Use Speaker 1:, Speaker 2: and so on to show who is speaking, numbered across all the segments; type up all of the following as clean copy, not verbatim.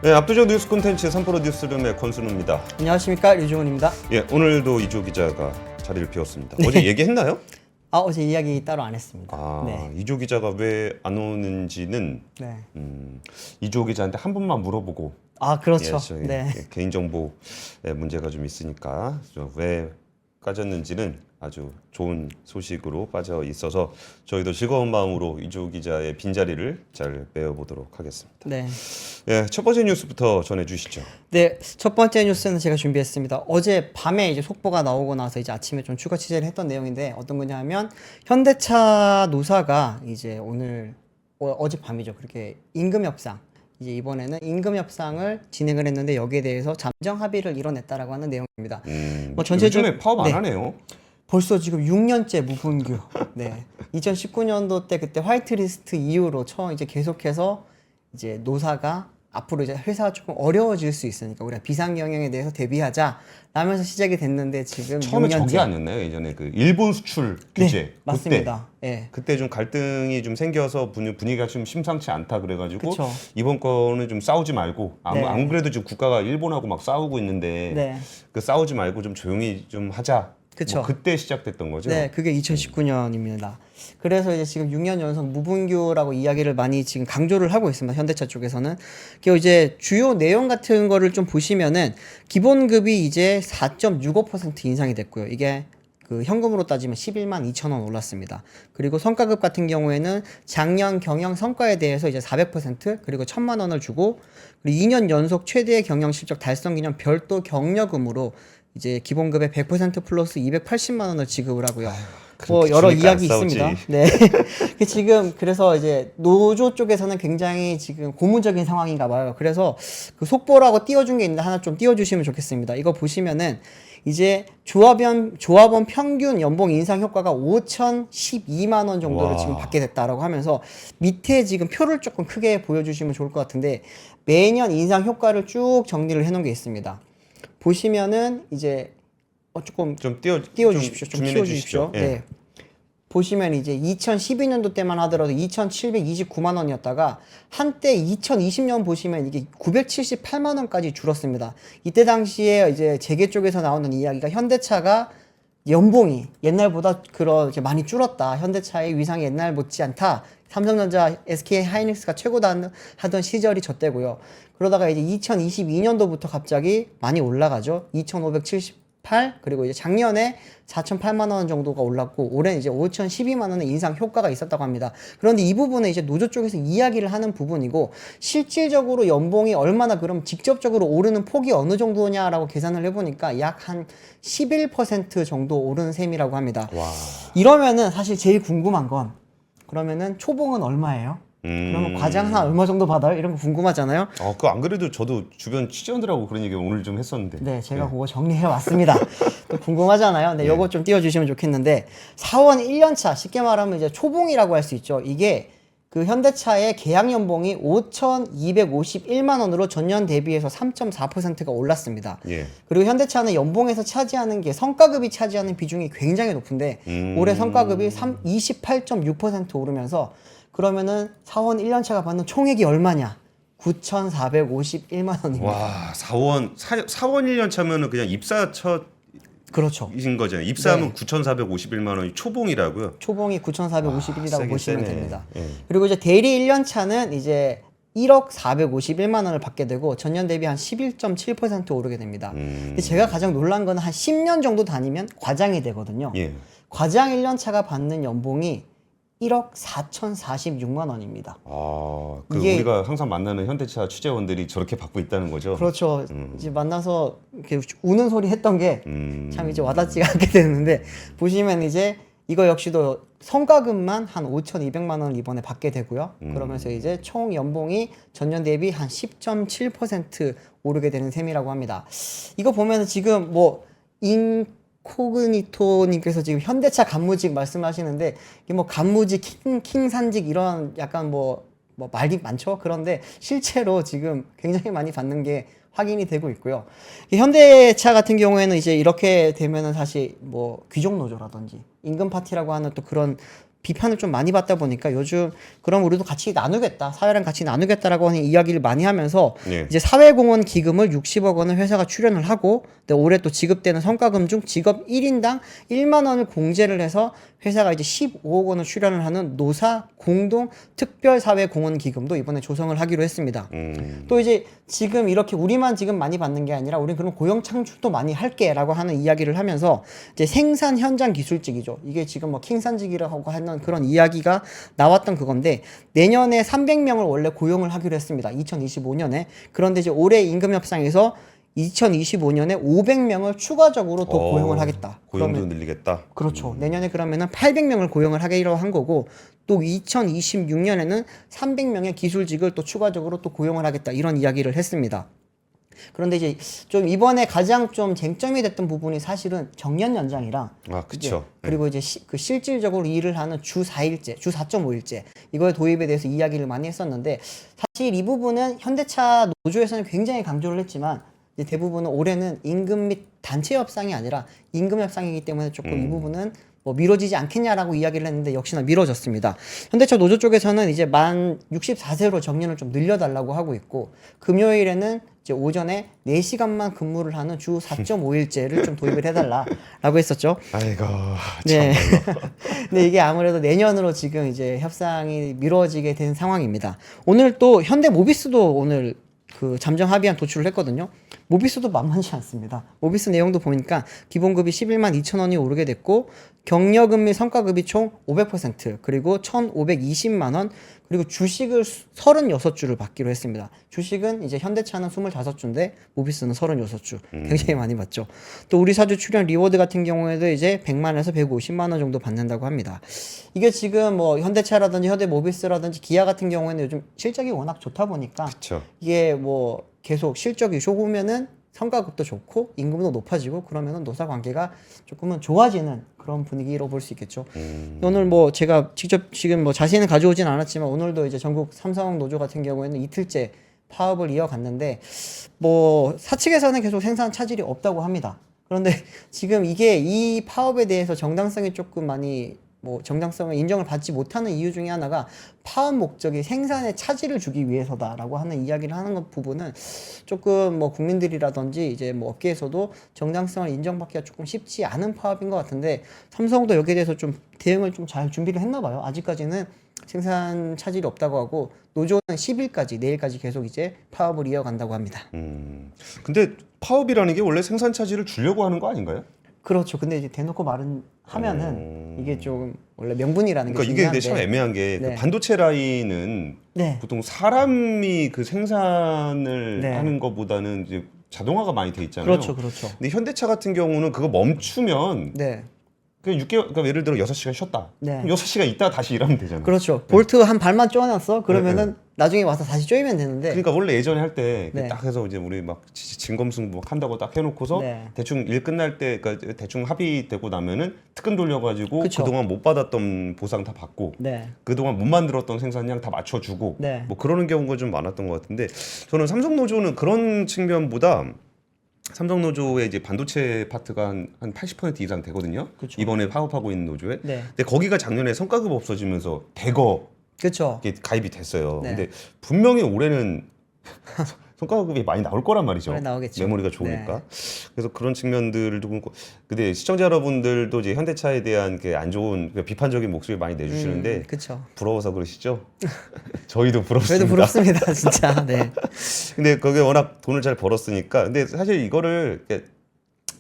Speaker 1: 네, 압도적 뉴스 콘텐츠 3프로 뉴스룸의 권순우입니다.
Speaker 2: 안녕하십니까, 류종훈입니다.
Speaker 1: 예, 오늘도 이조 기자가 자리를 비웠습니다. 어제 얘기했나요?
Speaker 2: 어제 이야기 따로 안 했습니다.
Speaker 1: 네. 이조 기자가 왜 안 오는지는
Speaker 2: 네.
Speaker 1: 이조 기자한테 한 번만 물어보고.
Speaker 2: 그렇죠.
Speaker 1: 예,
Speaker 2: 네.
Speaker 1: 개인정보에 문제가 좀 있으니까 왜 까졌는지는 아주 좋은 소식으로 빠져 있어서 저희도 즐거운 마음으로 이조 기자의 빈자리를 잘 메워보도록 하겠습니다.
Speaker 2: 네.
Speaker 1: 예, 첫 번째 뉴스부터 전해주시죠.
Speaker 2: 네, 첫 번째 뉴스는 제가 준비했습니다. 어제 밤에 이제 속보가 나오고 나서 이제 아침에 좀 추가 취재를 했던 내용인데 어떤 거냐면 현대차 노사가 이제 오늘 어젯밤이죠. 그렇게 임금 협상. 이제 이번에는 임금 협상을 진행을 했는데 여기에 대해서 잠정 합의를 이뤄냈다라고 하는 내용입니다.
Speaker 1: 요즘에 파업 안 하네요.
Speaker 2: 벌써 지금 6년째 무분규. 네. 2019년도 때 그때 화이트리스트 이후로 처음 이제 계속해서 이제 노사가 앞으로 이제 회사가 조금 어려워질 수 있으니까 우리가 비상 경영에 대해서 대비하자 라면서 시작이 됐는데 지금
Speaker 1: 처음에
Speaker 2: 6년째.
Speaker 1: 저게 아니었나요? 예전에 그 일본 수출 규제.
Speaker 2: 네, 맞습니다. 예.
Speaker 1: 그때 좀 갈등이 좀 생겨서 분위기가 좀 심상치 않다 그래가지고
Speaker 2: 그쵸.
Speaker 1: 이번 거는 좀 싸우지 말고
Speaker 2: 네.
Speaker 1: 안 그래도 지금 국가가 일본하고 막 싸우고 있는데
Speaker 2: 네.
Speaker 1: 그 싸우지 말고 좀 조용히 좀 하자.
Speaker 2: 그쵸.
Speaker 1: 뭐 그때 시작됐던 거죠.
Speaker 2: 네, 그게 2019년입니다. 그래서 이제 지금 6년 연속 무분규라고 이야기를 많이 지금 강조를 하고 있습니다. 현대차 쪽에서는. 그 이제 주요 내용 같은 거를 좀 보시면은 기본급이 이제 4.65% 인상이 됐고요. 이게 그 현금으로 따지면 11만 2천 원 올랐습니다. 그리고 성과급 같은 경우에는 작년 경영 성과에 대해서 이제 400% 그리고 1,000만 원을 주고 그리고 2년 연속 최대 경영 실적 달성 기념 별도 격려금으로 이제 기본급의 100% 플러스 280만 원을 지급을 하고요. 뭐 여러 이야기 있습니다. 네. 지금 그래서 이제 노조 쪽에서는 굉장히 지금 고무적인 상황인가 봐요. 그래서 그 속보라고 띄워준 게 있는데 하나 좀 띄워주시면 좋겠습니다. 이거 보시면은 이제 조합원 평균 연봉 인상 효과가 5,012만 원 정도를 지금 받게 됐다라고 하면서 밑에 지금 표를 조금 크게 보여주시면 좋을 것 같은데 매년 인상 효과를 쭉 정리를 해놓은 게 있습니다. 보시면은 이제 조금
Speaker 1: 좀
Speaker 2: 띄워주십시오. 좀
Speaker 1: 주민해
Speaker 2: 키워주십시오.
Speaker 1: 주십시오. 예.
Speaker 2: 네. 보시면 이제 2012년도 때만 하더라도 2,729만 원이었다가 한때 2020년 보시면 이게 978만 원까지 줄었습니다. 이때 당시에 이제 재계 쪽에서 나오는 이야기가 현대차가 연봉이 옛날보다 이제 많이 줄었다. 현대차의 위상이 옛날 못지 않다. 삼성전자, SK 하이닉스가 최고다 하던 시절이 졌대고요. 그러다가 이제 2022년도부터 갑자기 많이 올라가죠. 2,578 그리고 이제 작년에 4,008만 원 정도가 올랐고 올해는 이제 5,012만 원의 인상 효과가 있었다고 합니다. 그런데 이 부분은 이제 노조 쪽에서 이야기를 하는 부분이고 실질적으로 연봉이 얼마나 그럼 직접적으로 오르는 폭이 어느 정도냐라고 계산을 해보니까 약 한 11% 정도 오르는 셈이라고 합니다.
Speaker 1: 와.
Speaker 2: 이러면은 사실 제일 궁금한 건 그러면은 초봉은 얼마예요? 그러면 과장 한 얼마 정도 받아요? 이런 거 궁금하잖아요.
Speaker 1: 그거 안 그래도 저도 주변 취재원들하고 그런 얘기 오늘 좀 했었는데.
Speaker 2: 네, 제가 그거 정리해 왔습니다. 또 궁금하잖아요. 네, 요거 좀 띄워주시면 좋겠는데 사원 1년차 쉽게 말하면 이제 초봉이라고 할 수 있죠. 이게 그 현대차의 계약 연봉이 5,251만 원으로 전년 대비해서 3.4%가 올랐습니다.
Speaker 1: 예.
Speaker 2: 그리고 현대차는 연봉에서 차지하는 게 성과급이 차지하는 비중이 굉장히 높은데 올해 성과급이 28.6% 오르면서 그러면은 사원 1년차가 받는 총액이 얼마냐? 9,451만 원입니다.
Speaker 1: 와, 사원 1년 차면은 그냥 입사 첫
Speaker 2: 그렇죠.
Speaker 1: 이신 거잖아요. 입사하면
Speaker 2: 네.
Speaker 1: 9,451만 원이 초봉이라고요.
Speaker 2: 초봉이 9,451이라고
Speaker 1: 세긴
Speaker 2: 보시면
Speaker 1: 세네.
Speaker 2: 됩니다.
Speaker 1: 예.
Speaker 2: 그리고 이제 대리 1년차는 이제 1억 451만 원을 받게 되고 전년 대비 한 11.7% 오르게 됩니다. 근데 제가 가장 놀란 건 한 10년 정도 다니면 과장이 되거든요.
Speaker 1: 예.
Speaker 2: 과장 1년차가 받는 연봉이 1억 4,046만 원입니다.
Speaker 1: 이게 우리가 항상 만나는 현대차 취재원들이 저렇게 받고 있다는 거죠.
Speaker 2: 그렇죠. 이제 만나서 이렇게 우는 소리 했던 게 참 이제 와닿지가 않게 되는데 보시면 이제 이거 역시도 성과급만 한 5,200만 원 이번에 받게 되고요. 그러면서 이제 총 연봉이 전년 대비 한 10.7% 오르게 되는 셈이라고 합니다. 이거 보면 지금 뭐 코그니토님께서 지금 현대차 간무직 말씀하시는데 이게 뭐 간무직, 킹산직 이런 약간 뭐 말이 많죠. 그런데 실제로 지금 굉장히 많이 받는 게 확인이 되고 있고요. 현대차 같은 경우에는 이제 이렇게 되면은 사실 뭐 귀족 노조라든지 임금 파티라고 하는 또 그런 비판을 좀 많이 받다 보니까 요즘 그럼 우리도 같이 나누겠다, 사회랑 같이 나누겠다라고 하는 이야기를 많이 하면서
Speaker 1: 예.
Speaker 2: 이제 사회공헌 기금을 60억 원을 회사가 출연을 하고, 근데 올해 또 지급되는 성과금 중 직업 1인당 1만 원을 공제를 해서 회사가 이제 15억 원을 출연을 하는 노사 공동 특별 사회 공헌 기금도 이번에 조성을 하기로 했습니다. 또 이제 지금 이렇게 우리만 지금 많이 받는 게 아니라 우리는 그런 고용 창출도 많이 할게라고 하는 이야기를 하면서 이제 생산 현장 기술직이죠. 이게 지금 뭐 킹산직이라고 하는 그런 이야기가 나왔던 그건데, 내년에 300명을 원래 고용을 하기로 했습니다. 2025년에. 그런데 이제 올해 임금 협상에서 2025년에 500명을 추가적으로 또 고용을 하겠다.
Speaker 1: 고용도 늘리겠다.
Speaker 2: 그렇죠. 내년에 그러면은 800명을 고용을 하기로 한 거고, 또 2026년에는 300명의 기술직을 또 추가적으로 또 고용을 하겠다. 이런 이야기를 했습니다. 그런데 이제 좀 이번에 가장 좀 쟁점이 됐던 부분이 사실은 정년 연장이랑,
Speaker 1: 그렇죠.
Speaker 2: 그리고 이제 그 실질적으로 일을 하는 주 4일제, 주 4.5일제 이거의 도입에 대해서 이야기를 많이 했었는데, 사실 이 부분은 현대차 노조에서는 굉장히 강조를 했지만 이제 대부분은 올해는 임금 및 단체 협상이 아니라 임금 협상이기 때문에 조금 이 부분은 뭐 미뤄지지 않겠냐라고 이야기를 했는데 역시나 미뤄졌습니다. 현대차 노조 쪽에서는 이제 만 64세로 정년을 좀 늘려달라고 하고 있고, 금요일에는 이제 오전에 4시간만 근무를 하는 주 4.5일제를 좀 도입을 해달라라고 했었죠.
Speaker 1: 아이고,
Speaker 2: 네. 근데 이게 아무래도 내년으로 지금 이제 협상이 미뤄지게 된 상황입니다. 오늘 또 현대 모비스도 오늘 그 잠정 합의안 도출을 했거든요. 모비스도 만만치 않습니다. 모비스 내용도 보니까 기본급이 11만 2천 원이 오르게 됐고, 경력금 및 성과급이 총 500%, 그리고 1,520만 원, 그리고 주식을 36주를 받기로 했습니다. 주식은 이제 현대차는 25주인데 모비스는 36주. 굉장히 많이 받죠. 또 우리 사주 출연 리워드 같은 경우에도 이제 100만에서 150만 원 정도 받는다고 합니다. 이게 지금 뭐 현대차라든지 현대 모비스라든지 기아 같은 경우에는 요즘 실적이 워낙 좋다 보니까
Speaker 1: 그렇죠.
Speaker 2: 이게 뭐 계속 실적이 좋으면은 성과급도 좋고 임금도 높아지고, 그러면은 노사 관계가 조금은 좋아지는 그런 분위기로 볼 수 있겠죠. 오늘 뭐 제가 직접 지금 뭐 자세히는 가져오진 않았지만 오늘도 이제 전국 삼성 노조 같은 경우에는 이틀째 파업을 이어갔는데, 뭐 사측에서는 계속 생산 차질이 없다고 합니다. 그런데 지금 이게 이 파업에 대해서 정당성이 조금 많이 뭐 정당성을 인정을 받지 못하는 이유 중에 하나가 파업 목적이 생산에 차질을 주기 위해서다라고 하는 이야기를 하는 것 부분은 조금 뭐 국민들이라든지 이제 뭐 업계에서도 정당성을 인정받기가 조금 쉽지 않은 파업인 것 같은데, 삼성도 여기에 대해서 좀 대응을 좀 잘 준비를 했나 봐요. 아직까지는 생산 차질이 없다고 하고, 노조는 10일까지 내일까지 계속 이제 파업을 이어간다고 합니다.
Speaker 1: 근데 파업이라는 게 원래 생산 차질을 주려고 하는 거 아닌가요?
Speaker 2: 그렇죠. 근데 이제 대놓고 말은 하면은 이게 좀 원래 명분이라는 게
Speaker 1: 그러니까 이게 근데
Speaker 2: 중요한데.
Speaker 1: 참 애매한 게
Speaker 2: 네.
Speaker 1: 그 반도체 라인은
Speaker 2: 네.
Speaker 1: 보통 사람이 그 생산을
Speaker 2: 네.
Speaker 1: 하는 것보다는 이제 자동화가 많이 돼 있잖아요.
Speaker 2: 그렇죠, 그렇죠.
Speaker 1: 근데 현대차 같은 경우는 그거 멈추면
Speaker 2: 네.
Speaker 1: 그냥 6개월, 그러니까 예를 들어 6시간 쉬었다.
Speaker 2: 네.
Speaker 1: 그럼 6시간 있다가 다시 일하면 되잖아요.
Speaker 2: 그렇죠. 볼트 한 발만 쪼아놨어. 그러면은 나중에 와서 다시 쪼이면 되는데.
Speaker 1: 그러니까 원래 예전에 할 때
Speaker 2: 네.
Speaker 1: 딱 해서 이제 우리 막 진검승부 막 한다고 딱 해놓고서
Speaker 2: 네.
Speaker 1: 대충 일 끝날 때, 그러니까 대충 합의되고 나면은 특근 돌려가지고
Speaker 2: 그쵸.
Speaker 1: 그동안 못 받았던 보상 다 받고
Speaker 2: 네.
Speaker 1: 그동안 못 만들었던 생산량 다 맞춰주고
Speaker 2: 네.
Speaker 1: 뭐 그러는 경우가 좀 많았던 것 같은데, 저는 삼성 노조는 그런 측면보다 삼성 노조의 이제 반도체 파트가 한 80% 이상 되거든요.
Speaker 2: 그쵸.
Speaker 1: 이번에 파업하고 있는 노조에.
Speaker 2: 네.
Speaker 1: 근데 거기가 작년에 성과급 없어지면서 대거
Speaker 2: 그렇죠.
Speaker 1: 이게 가입이 됐어요.
Speaker 2: 네.
Speaker 1: 근데 분명히 올해는 성과급이 많이 나올 거란 말이죠.
Speaker 2: 올해 나오겠죠.
Speaker 1: 메모리가 좋으니까. 그래서 그런 측면들도 그렇고, 근데 시청자 여러분들도 이제 현대차에 대한 게 안 좋은 그러니까 비판적인 목소리 많이 내주시는데
Speaker 2: 그렇죠.
Speaker 1: 부러워서 그러시죠? 저희도 부럽습니다.
Speaker 2: 저희도 부럽습니다, 진짜. 네.
Speaker 1: 근데 거기에 워낙 돈을 잘 벌었으니까. 근데 사실 이거를 이렇게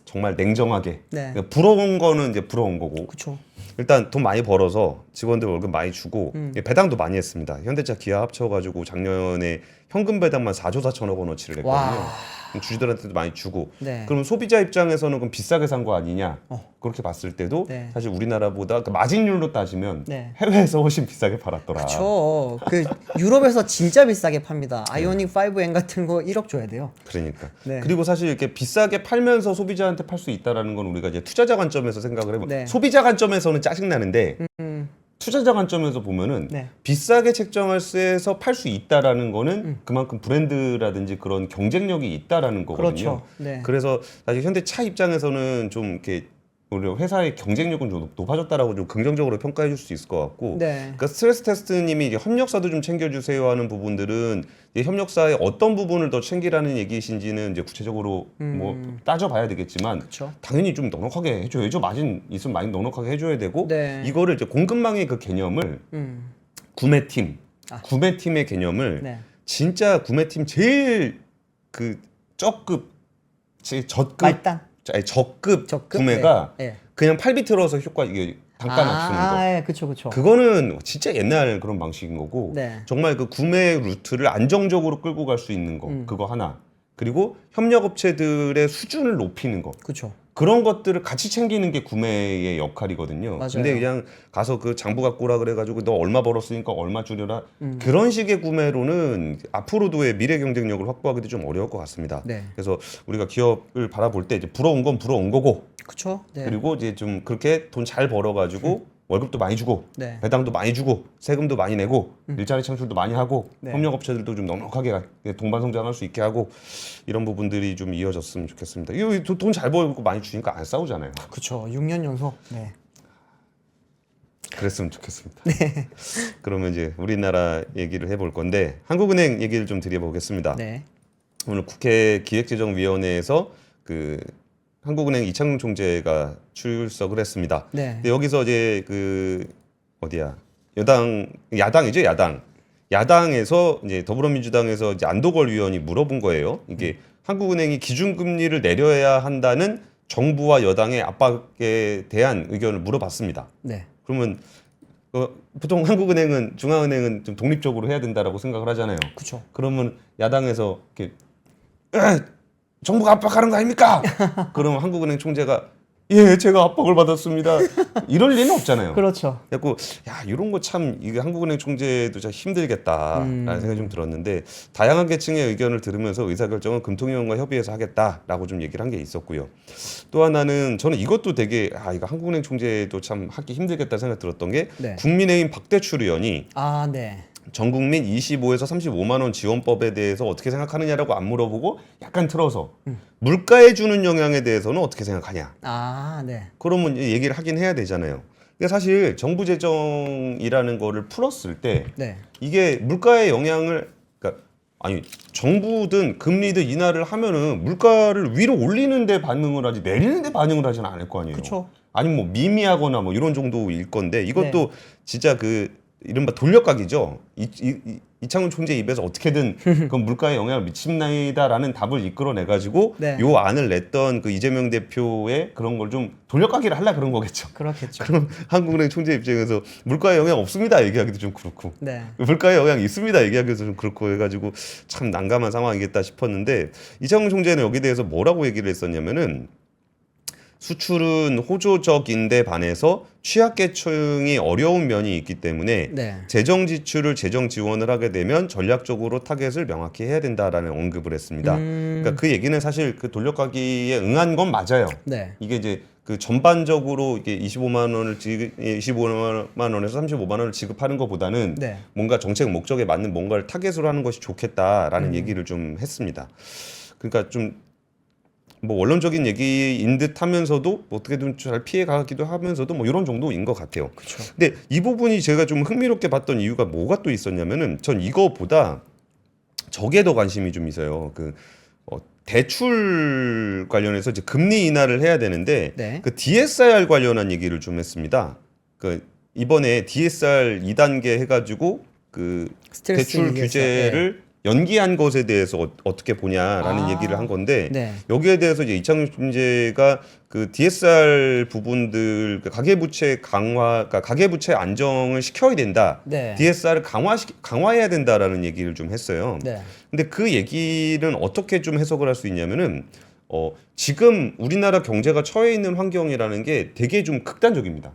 Speaker 1: 정말 냉정하게
Speaker 2: 네.
Speaker 1: 그러니까 부러운 거는 이제 부러운 거고,
Speaker 2: 그렇죠.
Speaker 1: 일단 돈 많이 벌어서 직원들 월급 많이 주고 배당도 많이 했습니다. 현대차 기아 합쳐가지고 작년에 현금 배당만 4조 4천억 원어치를 했거든요.
Speaker 2: 와.
Speaker 1: 주주들한테도 많이 주고.
Speaker 2: 네.
Speaker 1: 그럼 소비자 입장에서는 그럼 비싸게 산 거 아니냐? 그렇게 봤을 때도
Speaker 2: 네.
Speaker 1: 사실 우리나라보다 그 마진율로 따지면
Speaker 2: 네.
Speaker 1: 해외에서 훨씬 비싸게 팔았더라.
Speaker 2: 그렇죠. 그 유럽에서 진짜 비싸게 팝니다. 아이오닉 5N 같은 거 1억 줘야 돼요.
Speaker 1: 그러니까.
Speaker 2: 네.
Speaker 1: 그리고 사실 이렇게 비싸게 팔면서 소비자한테 팔 수 있다라는 건 우리가 이제 투자자 관점에서 생각을 해보면
Speaker 2: 네.
Speaker 1: 소비자 관점에서는 짜증 나는데 투자자 관점에서 보면은
Speaker 2: 네.
Speaker 1: 비싸게 책정할 수에서 팔 수 있다라는 거는 그만큼 브랜드라든지 그런 경쟁력이 있다라는 거거든요.
Speaker 2: 그렇죠. 네.
Speaker 1: 그래서 사실 현대차 입장에서는 좀 이렇게 우리 회사의 경쟁력은 좀 높아졌다라고 좀 긍정적으로 평가해 줄 수 있을 것 같고,
Speaker 2: 네.
Speaker 1: 그러니까 스트레스 테스트님이 이제 협력사도 좀 챙겨주세요 하는 부분들은 이제 협력사의 어떤 부분을 더 챙기라는 얘기이신지는 이제 구체적으로 뭐 따져봐야 되겠지만,
Speaker 2: 그렇죠.
Speaker 1: 당연히 좀 넉넉하게 해줘야죠. 마진 있으면 많이 넉넉하게 해줘야 되고,
Speaker 2: 네.
Speaker 1: 이거를 이제 공급망의 그 개념을 구매팀, 구매팀의 개념을
Speaker 2: 네.
Speaker 1: 진짜 구매팀 제일 그 적급, 제일 저급,
Speaker 2: 말단.
Speaker 1: 아니, 적급
Speaker 2: 적급?
Speaker 1: 구매가
Speaker 2: 네. 네.
Speaker 1: 그냥 팔 틀어서 효과 이게 단가 맞추는 거.
Speaker 2: 예, 그쵸.
Speaker 1: 그거는 진짜 옛날 그런 방식인 거고,
Speaker 2: 네.
Speaker 1: 정말 그 구매 루트를 안정적으로 끌고 갈 수 있는 거, 그거 하나. 그리고 협력업체들의 수준을 높이는 거.
Speaker 2: 그쵸.
Speaker 1: 그런 것들을 같이 챙기는 게 구매의 역할이거든요.
Speaker 2: 맞아요.
Speaker 1: 근데 그냥 가서 그 장부 갖고 오라 그래가지고 너 얼마 벌었으니까 얼마 줄여라. 그런 식의 구매로는 앞으로도의 미래 경쟁력을 확보하기도 좀 어려울 것 같습니다.
Speaker 2: 네.
Speaker 1: 그래서 우리가 기업을 바라볼 때 이제 부러운 건 부러운 거고,
Speaker 2: 그쵸. 네.
Speaker 1: 그리고 이제 좀 그렇게 돈 잘 벌어가지고 월급도 많이 주고,
Speaker 2: 네.
Speaker 1: 배당도 많이 주고, 세금도 많이 내고, 일자리 창출도 많이 하고,
Speaker 2: 네.
Speaker 1: 협력업체들도 좀 넉넉하게 동반 성장할 수 있게 하고, 이런 부분들이 좀 이어졌으면 좋겠습니다. 이거 돈 잘 벌고 많이 주니까 안 싸우잖아요.
Speaker 2: 그쵸. 6년 연속. 네.
Speaker 1: 그랬으면 좋겠습니다. 그러면 이제 우리나라 얘기를 해볼 건데, 한국은행 얘기를 좀 드려보겠습니다.
Speaker 2: 네.
Speaker 1: 오늘 국회 기획재정위원회에서 그 한국은행 이창용 총재가 출석을 했습니다.
Speaker 2: 네.
Speaker 1: 근데 여기서 이제 그 어디야, 야당이죠, 야당에서 이제 더불어민주당에서 이제 안도걸 의원이 물어본 거예요. 이게 한국은행이 기준금리를 내려야 한다는 정부와 여당의 압박에 대한 의견을 물어봤습니다.
Speaker 2: 네.
Speaker 1: 그러면 보통 한국은행은 중앙은행은 좀 독립적으로 해야 된다라고 생각을 하잖아요.
Speaker 2: 그쵸.
Speaker 1: 그러면 야당에서 이렇게 정부가 압박하는 거 아닙니까? 그러면 한국은행 총재가 예, 제가 압박을 받았습니다. 이럴 리는 없잖아요.
Speaker 2: 그렇죠.
Speaker 1: 그래갖고 야, 이런 거 참 이게 한국은행 총재도 참 힘들겠다라는 생각이 좀 들었는데, 다양한 계층의 의견을 들으면서 의사결정은 금통위원과 협의해서 하겠다라고 좀 얘기를 한 게 있었고요. 또 하나는 저는 이것도 되게 이거 한국은행 총재도 참 하기 힘들겠다 생각 들었던 게,
Speaker 2: 네.
Speaker 1: 국민의힘 박대출 의원이
Speaker 2: 네.
Speaker 1: 전국민 25에서 35만 원 지원법에 대해서 어떻게 생각하느냐라고 안 물어보고 약간 틀어서 물가에 주는 영향에 대해서는 어떻게 생각하냐.
Speaker 2: 네.
Speaker 1: 그러면 얘기를 하긴 해야 되잖아요. 근데 사실 정부 재정이라는 거를 풀었을 때
Speaker 2: 네.
Speaker 1: 이게 물가의 영향을, 그러니까 아니 정부든 금리든 인하를 하면은 물가를 위로 올리는데 반응을 하지 내리는데 반응을 하지는 않을 거 아니에요.
Speaker 2: 그쵸.
Speaker 1: 아니면 뭐 미미하거나 뭐 이런 정도일 건데, 이것도 진짜 그 이른바 돌려가기죠. 이창훈 총재 입에서 어떻게든 그 물가에 영향을 미친다라는 답을 이끌어내가지고
Speaker 2: 네.
Speaker 1: 요 안을 냈던 그 이재명 대표의 그런 걸 좀 돌려가기를 하려 그런 거겠죠.
Speaker 2: 그렇겠죠.
Speaker 1: 그럼 한국은행 총재 입장에서 물가에 영향 없습니다 얘기하기도 좀 그렇고,
Speaker 2: 네.
Speaker 1: 물가에 영향 있습니다 얘기하기도 좀 그렇고 해가지고 참 난감한 상황이겠다 싶었는데, 이창훈 총재는 여기에 대해서 뭐라고 얘기를 했었냐면은, 수출은 호조적인데 반해서 취약계층이 어려운 면이 있기 때문에
Speaker 2: 네.
Speaker 1: 재정 지출을 재정 지원을 하게 되면 전략적으로 타겟을 명확히 해야 된다라는 언급을 했습니다. 그러니까 그 얘기는 사실 그 돌려가기에 응한 건 맞아요.
Speaker 2: 네.
Speaker 1: 이게 이제 그 전반적으로 이게 25만 원에서 35만 원을 지급하는 것보다는
Speaker 2: 네.
Speaker 1: 뭔가 정책 목적에 맞는 뭔가를 타겟으로 하는 것이 좋겠다라는 얘기를 좀 했습니다. 그러니까 좀 뭐 원론적인 얘기인 듯 하면서도 어떻게든 잘 피해 가기도 하면서도 뭐 이런 정도인 것 같아요.
Speaker 2: 그쵸.
Speaker 1: 근데 이 부분이 제가 좀 흥미롭게 봤던 이유가 뭐가 또 있었냐면은, 전 이거보다 저게 더 관심이 좀 있어요. 그 대출 관련해서 이제 금리 인하를 해야 되는데
Speaker 2: 네.
Speaker 1: 그 DSR 관련한 얘기를 좀 했습니다. 그 이번에 DSR 2단계 해가지고 그
Speaker 2: 스트레스
Speaker 1: 대출
Speaker 2: DSR,
Speaker 1: 규제를 연기한 것에 대해서 어떻게 보냐라는 얘기를 한 건데,
Speaker 2: 네.
Speaker 1: 여기에 대해서 이제 이창용 총재가 그 DSR 부분들, 그 가계부채 강화, 그러니까 가계부채 안정을 시켜야 된다.
Speaker 2: 네.
Speaker 1: DSR을 강화해야 된다라는 얘기를 좀 했어요.
Speaker 2: 네.
Speaker 1: 근데 그 얘기는 어떻게 좀 해석을 할 수 있냐면은, 지금 우리나라 경제가 처해 있는 환경이라는 게 되게 좀 극단적입니다.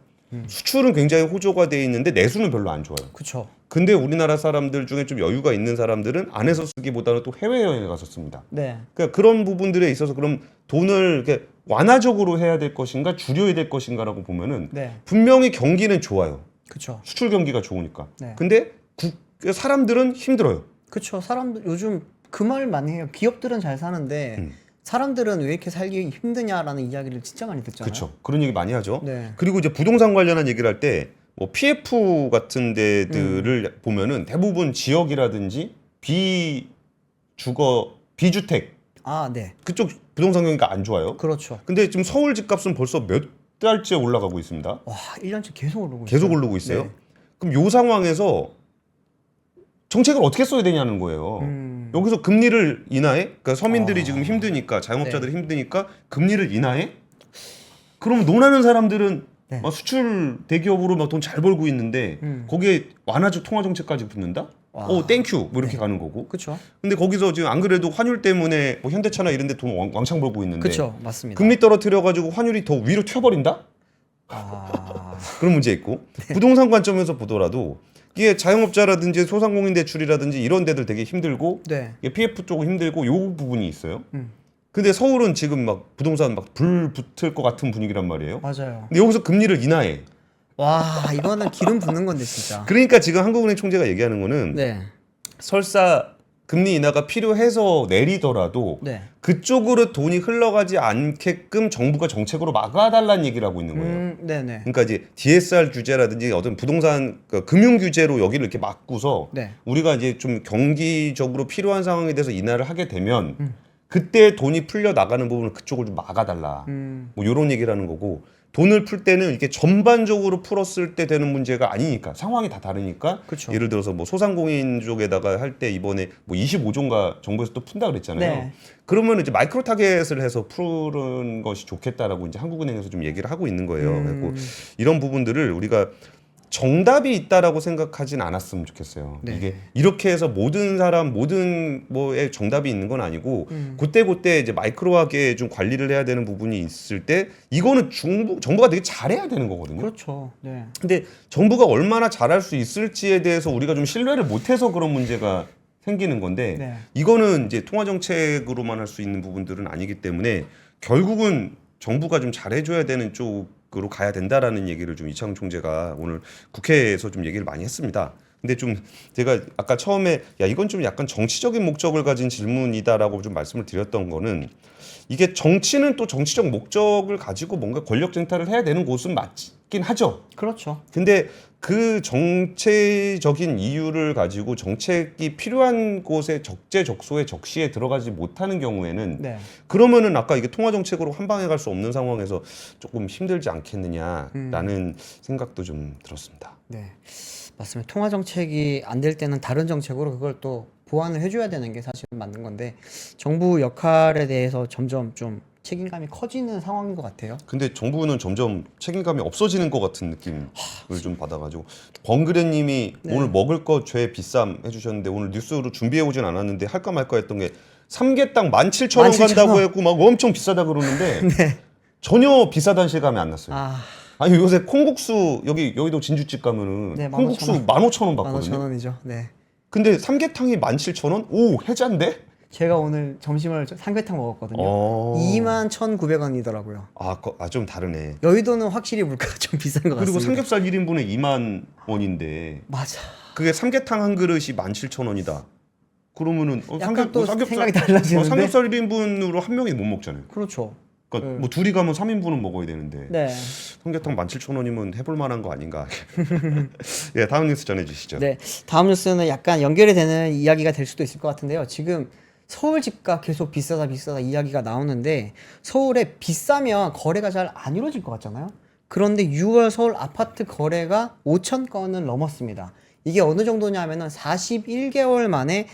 Speaker 1: 수출은 굉장히 호조가 돼 있는데 내수는 별로 안 좋아요.
Speaker 2: 그쵸.
Speaker 1: 근데 우리나라 사람들 중에 좀 여유가 있는 사람들은 안에서 쓰기보다는 또 해외여행에 가서 씁니다.
Speaker 2: 네.
Speaker 1: 그러니까 그런 부분들에 있어서 그럼 돈을 이렇게 완화적으로 해야 될 것인가 줄여야 될 것인가라고 보면은
Speaker 2: 네.
Speaker 1: 분명히 경기는 좋아요.
Speaker 2: 그쵸.
Speaker 1: 수출 경기가 좋으니까.
Speaker 2: 네.
Speaker 1: 근데 사람들은 힘들어요.
Speaker 2: 그쵸. 사람들 요즘 그 말 많이 해요. 기업들은 잘 사는데 사람들은 왜 이렇게 살기 힘드냐라는 이야기를 진짜 많이 듣잖아요.
Speaker 1: 그렇죠. 그런 얘기 많이 하죠.
Speaker 2: 네.
Speaker 1: 그리고 이제 부동산 관련한 얘기를 할 때 뭐 PF 같은 데들을 보면은 대부분 지역이라든지 비주택
Speaker 2: 아, 네.
Speaker 1: 그쪽 부동산 경기가 안 좋아요.
Speaker 2: 그렇죠.
Speaker 1: 근데 지금 서울 집값은 벌써 몇 달째 올라가고 있습니다.
Speaker 2: 와, 1년째 계속 오르고
Speaker 1: 계속
Speaker 2: 있어요.
Speaker 1: 오르고 있어요.
Speaker 2: 네.
Speaker 1: 그럼 요 상황에서 정책을 어떻게 써야 되냐는 거예요. 여기서 금리를 인하해? 그러니까 서민들이 지금 힘드니까 자영업자들이 힘드니까 금리를 인하해? 그러면 논하는 사람들은
Speaker 2: 네.
Speaker 1: 막 수출 대기업으로 막 돈 잘 벌고 있는데 거기에 완화적 통화 정책까지 붙는다?
Speaker 2: 와.
Speaker 1: 땡큐 뭐 이렇게 가는 거고.
Speaker 2: 그렇죠.
Speaker 1: 근데 거기서 지금 안 그래도 환율 때문에 뭐 현대차나 이런 데 돈 왕창 벌고 있는데
Speaker 2: 그렇죠. 맞습니다.
Speaker 1: 금리 떨어뜨려 가지고 환율이 더 위로 튀어버린다?
Speaker 2: 아,
Speaker 1: 그런 문제 있고 부동산 관점에서 보더라도 이게 자영업자라든지 소상공인 대출이라든지 이런 데들 되게 힘들고
Speaker 2: 네.
Speaker 1: 이게 PF 쪽은 힘들고 요 부분이 있어요. 근데 서울은 지금 막 부동산 막 불 붙을 것 같은 분위기란 말이에요.
Speaker 2: 맞아요.
Speaker 1: 근데 여기서 금리를 인하해.
Speaker 2: 와, 이거는 기름 붓는 건데 진짜.
Speaker 1: 그러니까 지금 한국은행 총재가 얘기하는 거는
Speaker 2: 네.
Speaker 1: 설사 금리 인하가 필요해서 내리더라도
Speaker 2: 네.
Speaker 1: 그쪽으로 돈이 흘러가지 않게끔 정부가 정책으로 막아달라는 얘기를 하고 있는 거예요.
Speaker 2: 네네.
Speaker 1: 그러니까 이제 DSR 규제라든지 어떤 부동산 그러니까 금융 규제로 여기를 이렇게 막고서
Speaker 2: 네.
Speaker 1: 우리가 이제 좀 경기적으로 필요한 상황에 대해서 인하를 하게 되면 그때 돈이 풀려 나가는 부분을 그쪽을 좀 막아달라. 뭐 이런 얘기를 하는 거고 돈을 풀 때는 이렇게 전반적으로 풀었을 때 되는 문제가 아니니까 상황이 다 다르니까
Speaker 2: 그쵸.
Speaker 1: 예를 들어서 뭐 소상공인 쪽에다가 할 때 이번에 뭐 25조인가 정부에서 또 푼다 그랬잖아요.
Speaker 2: 네.
Speaker 1: 그러면 이제 마이크로 타겟을 해서 푸는 것이 좋겠다라고 이제 한국은행에서 좀 얘기를 하고 있는 거예요. 그리고 이런 부분들을 우리가 정답이 있다라고 생각하진 않았으면 좋겠어요.
Speaker 2: 네.
Speaker 1: 이게 이렇게 해서 모든 사람 모든 뭐에 정답이 있는 건 아니고 그때 이제 마이크로하게 좀 관리를 해야 되는 부분이 있을 때 이거는 정부가 되게 잘해야 되는 거거든요.
Speaker 2: 그렇죠. 네.
Speaker 1: 근데 정부가 얼마나 잘할 수 있을지에 대해서 우리가 좀 신뢰를 못해서 그런 문제가 생기는 건데
Speaker 2: 네.
Speaker 1: 이거는 이제 통화 정책으로만 할 수 있는 부분들은 아니기 때문에 결국은 정부가 좀 잘해줘야 되는 쪽으로 가야 된다라는 얘기를 좀 이창훈 총재가 오늘 국회에서 좀 얘기를 많이 했습니다. 근데 좀 제가 아까 처음에 야 이건 좀 약간 정치적인 목적을 가진 질문이다라고 좀 말씀을 드렸던 거는 이게 정치는 또 정치적 목적을 가지고 뭔가 권력 쟁탈을 해야 되는 곳은 맞긴 하죠.
Speaker 2: 그렇죠.
Speaker 1: 근데 그 정체적인 이유를 가지고 정책이 필요한 곳에 적재적소에 적시에 들어가지 못하는 경우에는
Speaker 2: 네.
Speaker 1: 그러면은 아까 이게 통화 정책으로 한 방에 갈 수 없는 상황에서 조금 힘들지 않겠느냐라는 생각도 좀 들었습니다.
Speaker 2: 네. 맞습니다. 통화 정책이 안 될 때는 다른 정책으로 그걸 또 보완을 해줘야 되는 게 사실 맞는 건데 정부 역할에 대해서 점점 좀 책임감이 커지는 상황인 것 같아요.
Speaker 1: 근데 정부는 점점 책임감이 없어지는 것 같은 느낌을 좀 받아가지고 번그레님이
Speaker 2: 네.
Speaker 1: 오늘 먹을 거 죄 비쌈 해주셨는데 오늘 뉴스로 준비해 오진 않았는데 할까 말까 했던 게 삼계탕 17,000원
Speaker 2: 17,000원.
Speaker 1: 간다고 했고 막 엄청 비싸다 그러는데
Speaker 2: 네.
Speaker 1: 전혀 비싸다는 실감이 안 났어요.
Speaker 2: 아,
Speaker 1: 아니 요새 콩국수 여의도 진주집 가면은
Speaker 2: 네,
Speaker 1: 콩국수
Speaker 2: 15,000원.
Speaker 1: 15,000원 받거든요.
Speaker 2: 15,000원이죠. 네.
Speaker 1: 근데 삼계탕이 17,000원? 오 해자인데?
Speaker 2: 제가 오늘 점심을 삼계탕 먹었거든요. 21,900원이더라고요.
Speaker 1: 좀 다르네.
Speaker 2: 여의도는 확실히 물가가 좀 비싼 것
Speaker 1: 그리고
Speaker 2: 같습니다.
Speaker 1: 삼겹살 1인분에 2만 원인데
Speaker 2: 맞아.
Speaker 1: 그게 삼계탕 한 그릇이 17,000원이다. 그러면은
Speaker 2: 약간 또 생각이 달라지는데?
Speaker 1: 삼겹살 1인분으로 한 명이 못 먹잖아요.
Speaker 2: 그렇죠.
Speaker 1: 그러니까 뭐 둘이 가면 3인분은 먹어야 되는데
Speaker 2: 네.
Speaker 1: 삼계탕 17,000원이면 해볼 만한 거 아닌가. 예, 다음 뉴스 전해주시죠.
Speaker 2: 네. 다음 뉴스는 약간 연결이 되는 이야기가 될 수도 있을 것 같은데요. 지금 서울 집값 계속 비싸다 이야기가 나오는데 서울에 비싸면 거래가 잘 안 이루어질 것 같잖아요. 그런데 6월 서울 아파트 거래가 5천 건을 넘었습니다. 이게 어느 정도냐면은 41개월 만에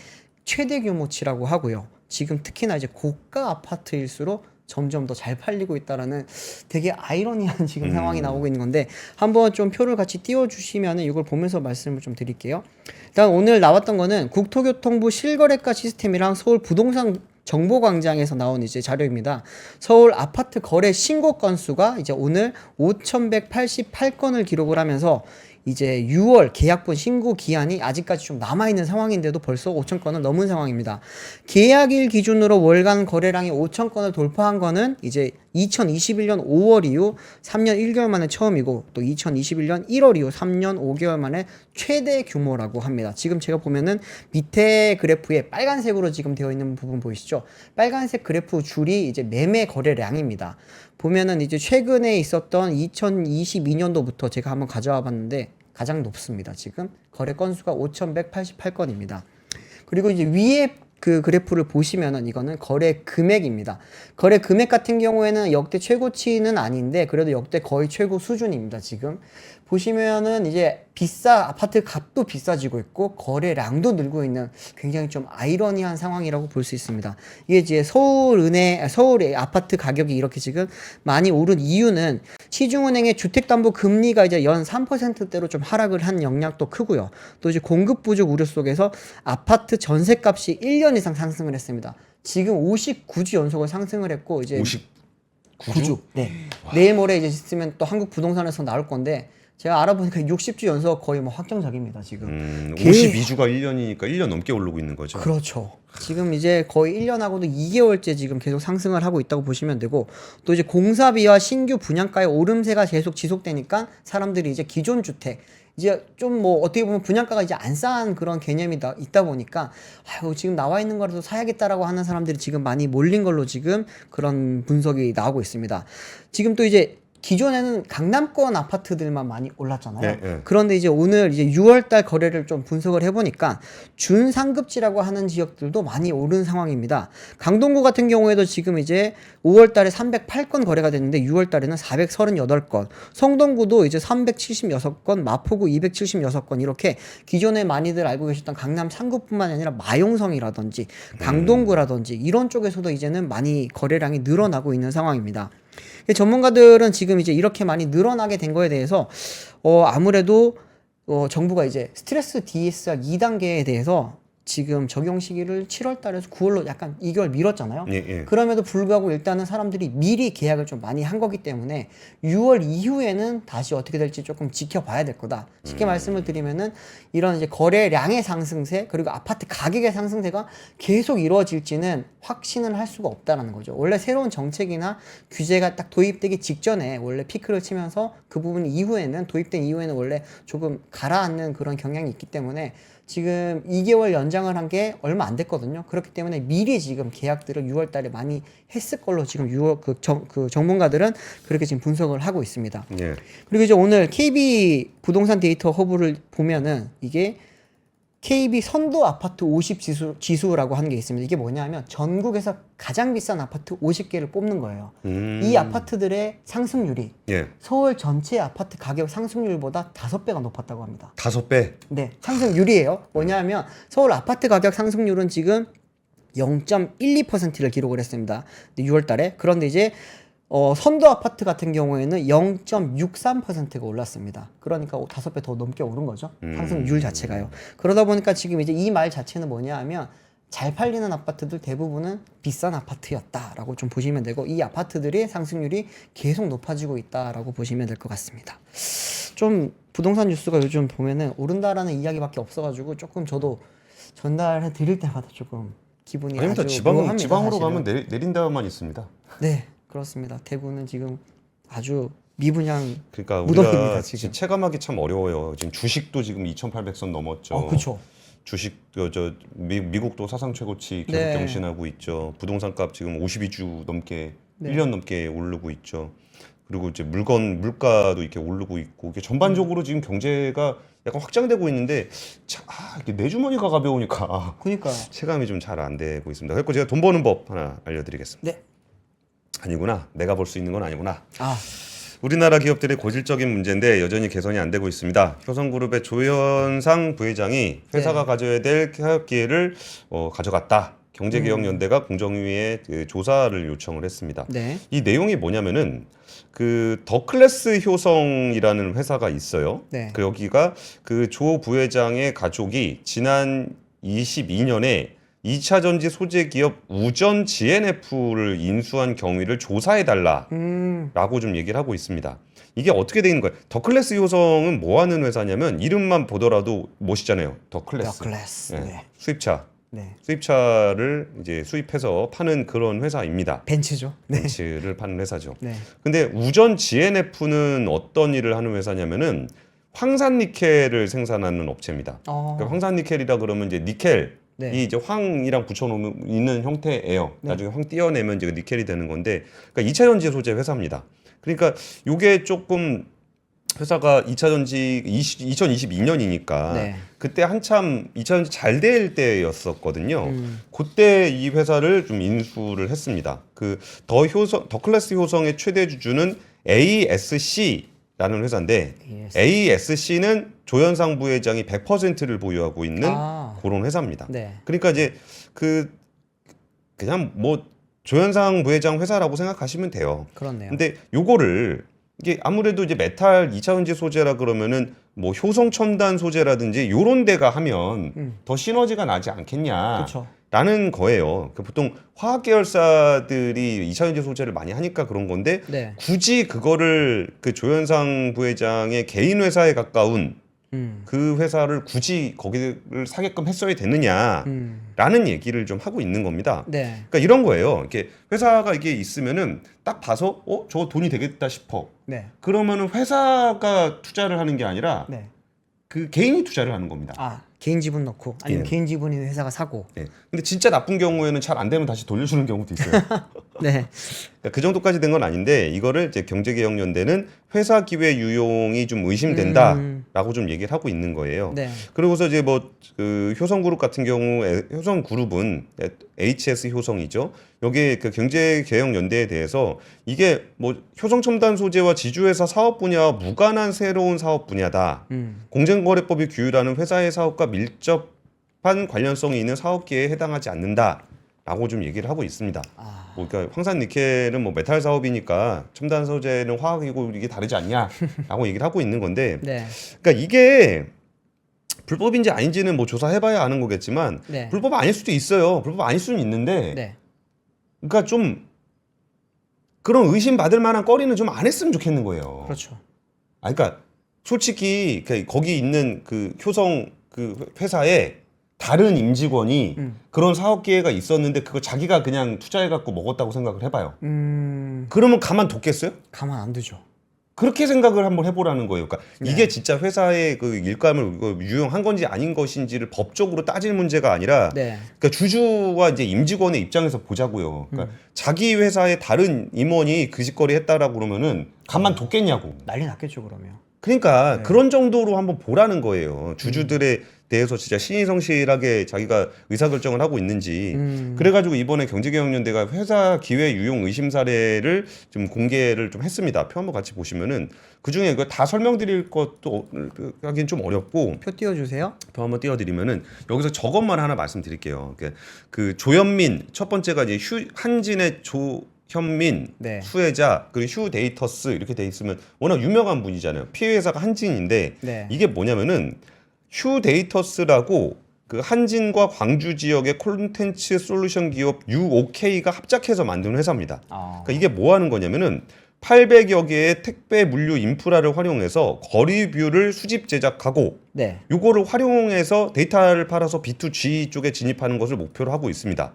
Speaker 2: 최대 규모치라고 하고요. 지금 특히나 이제 고가 아파트일수록 점점 더 잘 팔리고 있다라는 되게 아이러니한 지금 상황이 나오고 있는 건데 한번 좀 표를 같이 띄워주시면 이걸 보면서 말씀을 좀 드릴게요. 일단 오늘 나왔던 거는 국토교통부 실거래가 시스템이랑 서울 부동산 정보광장에서 나온 이제 자료입니다. 서울 아파트 거래 신고 건수가 이제 오늘 5,188건을 기록을 하면서 이제 6월 계약분 신고 기한이 아직까지 좀 남아있는 상황인데도 벌써 5,000건을 넘은 상황입니다. 계약일 기준으로 월간 거래량이 5,000건을 돌파한 거는 이제 2021년 5월 이후 3년 1개월 만에 처음이고 또 2021년 1월 이후 3년 5개월 만에 최대 규모라고 합니다. 지금 제가 보면은 밑에 그래프에 빨간색으로 지금 되어 있는 부분 보이시죠? 빨간색 그래프 줄이 이제 매매 거래량입니다. 보면은 이제 최근에 있었던 2022년도부터 제가 한번 가져와 봤는데 가장 높습니다. 지금 거래 건수가 5,188건입니다. 그리고 이제 위에 그 그래프를 보시면은 이거는 거래 금액입니다. 거래 금액 같은 경우에는 역대 최고치는 아닌데 그래도 역대 거의 최고 수준입니다. 지금 보시면은 이제 아파트 값도 비싸지고 있고 거래량도 늘고 있는 굉장히 좀 아이러니한 상황이라고 볼 수 있습니다. 이게 이제 서울의 아파트 가격이 이렇게 지금 많이 오른 이유는 시중은행의 주택담보금리가 이제 연 3%대로 좀 하락을 한 영향도 크고요. 또 이제 공급 부족 우려 속에서 아파트 전세값이 1년 이상 상승을 했습니다. 지금 59주 연속을 상승을 했고 이제
Speaker 1: 59주?
Speaker 2: 네. 내일 모레 이제 있으면 또 한국 부동산에서 나올 건데 제가 알아보니까 60주 연속 거의 뭐 확정적입니다, 지금.
Speaker 1: 52주가 1년이니까 1년 넘게 오르고 있는 거죠.
Speaker 2: 그렇죠. 지금 이제 거의 1년하고도 2개월째 지금 계속 상승을 하고 있다고 보시면 되고 또 이제 공사비와 신규 분양가의 오름세가 계속 지속되니까 사람들이 이제 기존 주택 이제 좀 뭐 어떻게 보면 분양가가 이제 안 싼 그런 개념이 있다 보니까 아유 지금 나와 있는 거라도 사야겠다라고 하는 사람들이 지금 많이 몰린 걸로 지금 그런 분석이 나오고 있습니다. 지금 또 이제 기존에는 강남권 아파트들만 많이 올랐잖아요.
Speaker 1: 네.
Speaker 2: 그런데 이제 오늘 이제 6월달 거래를 좀 분석을 해보니까 준상급지라고 하는 지역들도 많이 오른 상황입니다. 강동구 같은 경우에도 지금 이제 5월달에 308건 거래가 됐는데 6월달에는 438건, 성동구도 이제 376건, 마포구 276건 이렇게 기존에 많이들 알고 계셨던 강남 상구뿐만 아니라 마용성이라든지 강동구라든지 이런 쪽에서도 이제는 많이 거래량이 늘어나고 있는 상황입니다. 전문가들은 지금 이제 이렇게 많이 늘어나게 된 거에 대해서 아무래도 정부가 이제 스트레스 DSR 2단계에 대해서 지금 적용 시기를 7월 달에서 9월로 약간 2개월 미뤘잖아요.
Speaker 1: 예.
Speaker 2: 그럼에도 불구하고 일단은 사람들이 미리 계약을 좀 많이 한 거기 때문에 6월 이후에는 다시 어떻게 될지 조금 지켜봐야 될 거다. 쉽게 말씀을 드리면은 이런 이제 거래량의 상승세 그리고 아파트 가격의 상승세가 계속 이루어질지는 확신을 할 수가 없다라는 거죠. 원래 새로운 정책이나 규제가 딱 도입되기 직전에 원래 피크를 치면서 그 부분 이후에는 도입된 이후에는 원래 조금 가라앉는 그런 경향이 있기 때문에 지금 2개월 연장을 한 게 얼마 안 됐거든요. 그렇기 때문에 미리 지금 계약들을 6월 달에 많이 했을 걸로 지금 전문가들은 그렇게 지금 분석을 하고 있습니다.
Speaker 1: 예.
Speaker 2: 그리고 이제 오늘 KB 부동산 데이터 허브를 보면은 이게 KB 선도 아파트 50 지수라고 하는 게 있습니다. 이게 뭐냐면 전국에서 가장 비싼 아파트 50개를 뽑는 거예요. 이 아파트들의 상승률이 서울 전체 아파트 가격 상승률보다 5배가 높았다고 합니다.
Speaker 1: 5배?
Speaker 2: 네, 상승률이에요. 뭐냐면 서울 아파트 가격 상승률은 지금 0.12%를 기록을 했습니다. 6월 달에. 그런데 이제 선도 아파트 같은 경우에는 0.63%가 올랐습니다. 그러니까 5배 더 넘게 오른 거죠. 상승률 자체가요. 그러다 보니까 지금 이제 이 말 자체는 뭐냐 하면 잘 팔리는 아파트들 대부분은 비싼 아파트였다라고 좀 보시면 되고 이 아파트들의 상승률이 계속 높아지고 있다라고 보시면 될 것 같습니다. 좀 부동산 뉴스가 요즘 보면은 오른다라는 이야기밖에 없어가지고 조금 저도 전달해 드릴 때마다 조금 기분이
Speaker 1: 아닙니다.
Speaker 2: 아주 묘합니다.
Speaker 1: 지방으로
Speaker 2: 사실은.
Speaker 1: 가면 내린다만 있습니다.
Speaker 2: 네. 그렇습니다. 대구는 지금 아주 미분양
Speaker 1: 그러니까
Speaker 2: 무덤입니다,
Speaker 1: 우리가
Speaker 2: 지금.
Speaker 1: 체감하기 참 어려워요. 지금 주식도 지금 2,800선 넘었죠.
Speaker 2: 그렇죠.
Speaker 1: 주식 미국도 사상 최고치 계속
Speaker 2: 네.
Speaker 1: 경신하고 있죠. 부동산 값 지금 52주 넘게
Speaker 2: 네.
Speaker 1: 1년 넘게 오르고 있죠. 그리고 이제 물가도 이렇게 오르고 있고 이게 전반적으로 지금 경제가 약간 확장되고 있는데 이게 내 주머니가 가벼우니까
Speaker 2: 그러니까요.
Speaker 1: 체감이 좀 잘 안 되고 있습니다. 그래서 제가 돈 버는 법 하나 알려드리겠습니다.
Speaker 2: 네.
Speaker 1: 아니구나. 내가 볼 수 있는 건 아니구나.
Speaker 2: 아,
Speaker 1: 우리나라 기업들의 고질적인 문제인데 여전히 개선이 안 되고 있습니다. 효성그룹의 조현상 부회장이 회사가 가져야 될 개혁 기회를 가져갔다. 경제개혁연대가 공정위에 그 조사를 요청을 했습니다.
Speaker 2: 네.
Speaker 1: 이 내용이 뭐냐면은 그 더클래스 효성이라는 회사가 있어요.
Speaker 2: 네.
Speaker 1: 그 여기가 그 조 부회장의 가족이 지난 22년에 2차 전지 소재 기업 우전 GNF를 인수한 경위를 조사해 달라라고 좀 얘기를 하고 있습니다. 이게 어떻게 되는 거예요? 더클래스 효성은 뭐 하는 회사냐면 이름만 보더라도 멋있잖아요. 더클래스.
Speaker 2: 더클래스.
Speaker 1: 예.
Speaker 2: 네.
Speaker 1: 수입차.
Speaker 2: 네.
Speaker 1: 수입차를 이제 수입해서 파는 그런 회사입니다.
Speaker 2: 벤츠죠. 네.
Speaker 1: 벤츠를 파는 회사죠.
Speaker 2: 네.
Speaker 1: 근데 우전 GNF는 어떤 일을 하는 회사냐면은 황산니켈을 생산하는 업체입니다. 그러니까 황산니켈이라 그러면 이제 니켈이
Speaker 2: 네.
Speaker 1: 이제 황이랑 붙여놓는 있는 형태예요.
Speaker 2: 네.
Speaker 1: 나중에 황 띄어내면 이제 니켈이 되는 건데, 그러니까 2차 전지 소재 회사입니다. 그러니까 요게 조금 회사가 2차 전지 2022년이니까
Speaker 2: 네.
Speaker 1: 그때 한참 2차 전지 잘 될 때였었거든요. 그때 이 회사를 좀 인수를 했습니다. 그 더 클래스 효성의 최대 주주는 ASC라는 회사인데, ASC는 조현상 부회장이 100%를 보유하고 있는 그런 회사입니다.
Speaker 2: 네.
Speaker 1: 그러니까 이제 그냥 뭐 조현상 부회장 회사라고 생각하시면 돼요.
Speaker 2: 그렇네요.
Speaker 1: 근데 요거를 이게 아무래도 이제 메탈 2차 전지 소재라 그러면은 뭐 효성 첨단 소재라든지 요런 데가 하면 더 시너지가 나지 않겠냐.
Speaker 2: 그쵸.
Speaker 1: 라는 거예요. 보통 화학 계열사들이 2차 전지 소재를 많이 하니까 그런 건데,
Speaker 2: 네.
Speaker 1: 굳이 그거를 그 조현상 부회장의 개인 회사에 가까운 그 회사를 굳이 거기를 사게끔 했어야 되느냐라는 얘기를 좀 하고 있는 겁니다.
Speaker 2: 네.
Speaker 1: 그러니까 이런 거예요. 이렇게 회사가 이게 있으면은 딱 봐서 저거 돈이 되겠다 싶어.
Speaker 2: 네.
Speaker 1: 그러면은 회사가 투자를 하는 게 아니라
Speaker 2: 네.
Speaker 1: 그 개인이 투자를 하는 겁니다.
Speaker 2: 개인 지분 넣고 아니면
Speaker 1: 예.
Speaker 2: 개인 지분이 회사가 사고.
Speaker 1: 네. 근데 진짜 나쁜 경우에는 잘 안 되면 다시 돌려주는 경우도 있어요.
Speaker 2: 네.
Speaker 1: 그러니까 그 정도까지 된 건 아닌데, 이거를 이제 경제개혁연대는 회사 기회 유용이 좀 의심된다라고 좀 얘기를 하고 있는 거예요.
Speaker 2: 네.
Speaker 1: 그러고서 이제 뭐 그 효성그룹 같은 경우, 효성그룹은 HS 효성이죠. 여기 그 경제개혁연대에 대해서 이게 뭐 효성첨단 소재와 지주회사 사업 분야와 무관한 새로운 사업 분야다. 공정거래법이 규율하는 회사의 사업과 밀접한 관련성이 있는 사업계에 해당하지 않는다라고 좀 얘기를 하고 있습니다. 뭐 그러니까 황산니켈은 뭐 메탈 사업이니까 첨단 소재는 화학이고 이게 다르지 않냐라고 얘기를 하고 있는 건데,
Speaker 2: 네.
Speaker 1: 그러니까 이게 불법인지 아닌지는 뭐 조사해봐야 아는 거겠지만,
Speaker 2: 네.
Speaker 1: 불법 아닐 수도 있어요. 불법 아닐 수는 있는데,
Speaker 2: 네.
Speaker 1: 그러니까 좀 그런 의심 받을 만한 거리는 좀 안 했으면 좋겠는 거예요.
Speaker 2: 그렇죠.
Speaker 1: 그러니까 솔직히 거기 있는 그 효성 그 회사에 다른 임직원이 그런 사업 기회가 있었는데 그거 자기가 그냥 투자해갖고 먹었다고 생각을 해봐요. 그러면 가만 뒀겠어요?
Speaker 2: 가만 안 두죠.
Speaker 1: 그렇게 생각을 한번 해보라는 거예요. 그러니까 이게 진짜 회사의 그 일감을 유용한 건지 아닌 것인지를 법적으로 따질 문제가 아니라,
Speaker 2: 네.
Speaker 1: 그러니까 주주와 이제 임직원의 입장에서 보자고요. 그러니까 자기 회사의 다른 임원이 그 짓거리 했다라고 그러면은 가만 뒀겠냐고.
Speaker 2: 난리 났겠죠 그러면.
Speaker 1: 그러니까
Speaker 2: 네.
Speaker 1: 그런 정도로 한번 보라는 거예요. 주주들에 대해서 진짜 신의성실하게 자기가 의사결정을 하고 있는지. 그래가지고 이번에 경제개혁연대가 회사 기회 유용 의심 사례를 좀 공개를 좀 했습니다. 표 한번 같이 보시면은 그중에 이거 다 설명드릴 것도 하긴 좀 어렵고,
Speaker 2: 표 띄워주세요.
Speaker 1: 표 한번 띄워드리면은 여기서 저것만 하나 말씀드릴게요. 그 조현민 첫 번째가 이제 한진의 현민,
Speaker 2: 네.
Speaker 1: 수혜자, 그리고 휴데이터스 이렇게 돼 있으면 워낙 유명한 분이잖아요. 피해 회사가 한진인데,
Speaker 2: 네.
Speaker 1: 이게 뭐냐면은 휴데이터스라고 그 한진과 광주 지역의 콘텐츠 솔루션 기업 UOK가 합작해서 만든 회사입니다. 그러니까 이게 뭐 하는 거냐면은 800여 개의 택배 물류 인프라를 활용해서 거리뷰를 수집 제작하고,
Speaker 2: 네.
Speaker 1: 요거를 활용해서 데이터를 팔아서 B2G 쪽에 진입하는 것을 목표로 하고 있습니다.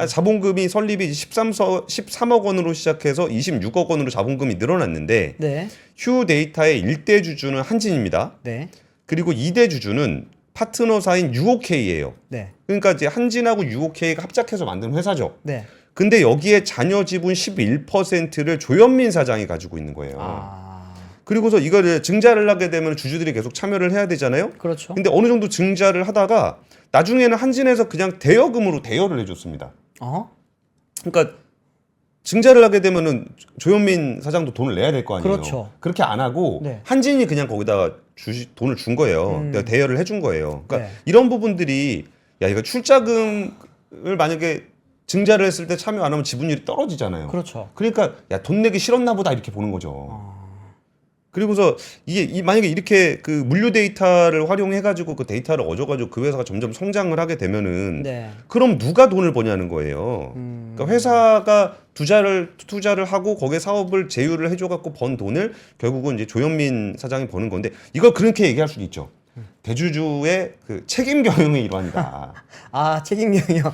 Speaker 1: 자본금이 설립이 13억 원으로 시작해서 26억 원으로 자본금이 늘어났는데,
Speaker 2: 네.
Speaker 1: 휴데이터의 1대 주주는 한진입니다.
Speaker 2: 네.
Speaker 1: 그리고 2대 주주는 파트너사인 UOK예요.
Speaker 2: 네.
Speaker 1: 그러니까 이제 한진하고 UOK가 합작해서 만든 회사죠.
Speaker 2: 네.
Speaker 1: 근데 여기에 자녀 지분 11%를 조현민 사장이 가지고 있는 거예요. 그리고서 이거를 증자를 하게 되면 주주들이 계속 참여를 해야 되잖아요.
Speaker 2: 그렇죠.
Speaker 1: 근데 어느 정도 증자를 하다가 나중에는 한진에서 그냥 대여금으로 대여를 해줬습니다. 그러니까 증자를 하게 되면은 조현민 사장도 돈을 내야 될 거 아니에요.
Speaker 2: 그렇죠.
Speaker 1: 그렇게 안 하고
Speaker 2: 네.
Speaker 1: 한진이 그냥 거기다가 돈을 준 거예요. 대여를 해준 거예요. 그러니까
Speaker 2: 네.
Speaker 1: 이런 부분들이, 야, 이거 출자금을 만약에 증자를 했을 때 참여 안 하면 지분율이 떨어지잖아요.
Speaker 2: 그렇죠.
Speaker 1: 그러니까 야, 돈 내기 싫었나 보다 이렇게 보는 거죠. 그리고서 이게 만약에 이렇게 그 물류 데이터를 활용해 가지고 그 데이터를 얻어 가지고 그 회사가 점점 성장을 하게 되면은,
Speaker 2: 네.
Speaker 1: 그럼 누가 돈을 버냐는 거예요. 그러니까 회사가 투자를 하고 거기에 사업을 제휴를 해줘 갖고 번 돈을 결국은 이제 조현민 사장이 버는 건데, 이걸 그렇게 얘기할 수도 있죠. 대주주의 그 책임 경영의 일환이다.
Speaker 2: 아 책임명령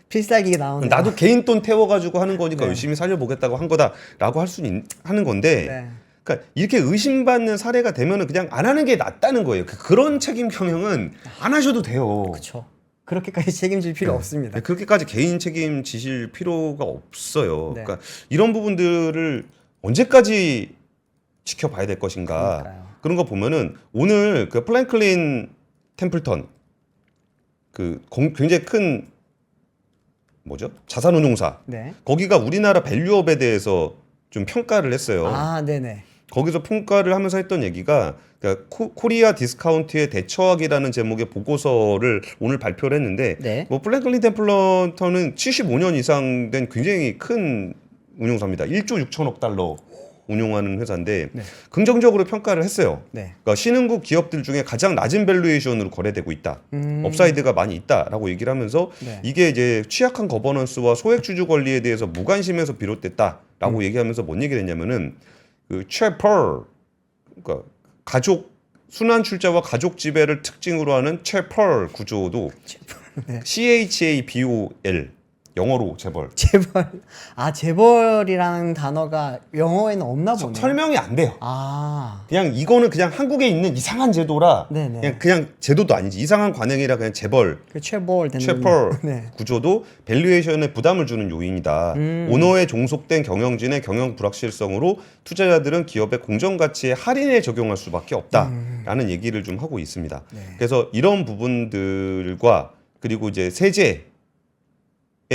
Speaker 2: 필살기가 나오네.
Speaker 1: 나도 개인 돈 태워가지고 하는 거니까
Speaker 2: 네.
Speaker 1: 열심히 살려보겠다고 한 거다라고 할 수는 하는 건데,
Speaker 2: 네.
Speaker 1: 그러니까 이렇게 의심받는 사례가 되면은 그냥 안 하는 게 낫다는 거예요. 그런 책임 경영은 안 하셔도 돼요.
Speaker 2: 그렇죠. 그렇게까지 책임질 필요 없습니다.
Speaker 1: 네, 그렇게까지 개인 책임 지실 필요가 없어요.
Speaker 2: 네.
Speaker 1: 그러니까 이런 부분들을 언제까지 지켜봐야 될 것인가.
Speaker 2: 그러니까요.
Speaker 1: 그런 거 보면은 오늘 그 플랭클린 템플턴 굉장히 큰 뭐죠? 자산운용사.
Speaker 2: 네.
Speaker 1: 거기가 우리나라 밸류업에 대해서 좀 평가를 했어요.
Speaker 2: 아 네네.
Speaker 1: 거기서 평가를 하면서 했던 얘기가 그러니까 코리아 디스카운트의 대처학이라는 제목의 보고서를 오늘 발표를 했는데
Speaker 2: 네.
Speaker 1: 뭐 플랭클린 템플턴은 75년 이상 된 굉장히 큰 운용사입니다. 1조 6천억 달러 운용하는 회사인데
Speaker 2: 네.
Speaker 1: 긍정적으로 평가를 했어요.
Speaker 2: 네.
Speaker 1: 그러니까 신흥국 기업들 중에 가장 낮은 밸류에이션으로 거래되고 있다. 업사이드가 많이 있다라고 얘기를 하면서
Speaker 2: 네.
Speaker 1: 이게 이제 취약한 거버넌스와 소액 주주 권리에 대해서 무관심에서 비롯됐다라고 얘기하면서 뭔 얘기를 했냐면은 그 최펄 그러니까 가족 순환 출자와 가족 지배를 특징으로 하는 최펄 구조도
Speaker 2: 네.
Speaker 1: CHABOL 영어로 재벌
Speaker 2: 재벌. 아 재벌이라는 단어가 영어에는 없나 보네요.
Speaker 1: 설명이 안 돼요.
Speaker 2: 아.
Speaker 1: 그냥 이거는 그냥 한국에 있는 이상한 제도라
Speaker 2: 네네.
Speaker 1: 그냥 제도도 아니지 이상한 관행이라 그냥 재벌
Speaker 2: 그 최벌 되는.
Speaker 1: 최펄
Speaker 2: 네.
Speaker 1: 구조도 밸류에이션에 부담을 주는 요인이다. 오너에 종속된 경영진의 경영 불확실성으로 투자자들은 기업의 공정 가치에 할인에 적용할 수밖에 없다라는 얘기를 좀 하고 있습니다.
Speaker 2: 네.
Speaker 1: 그래서 이런 부분들과 그리고 이제 세제에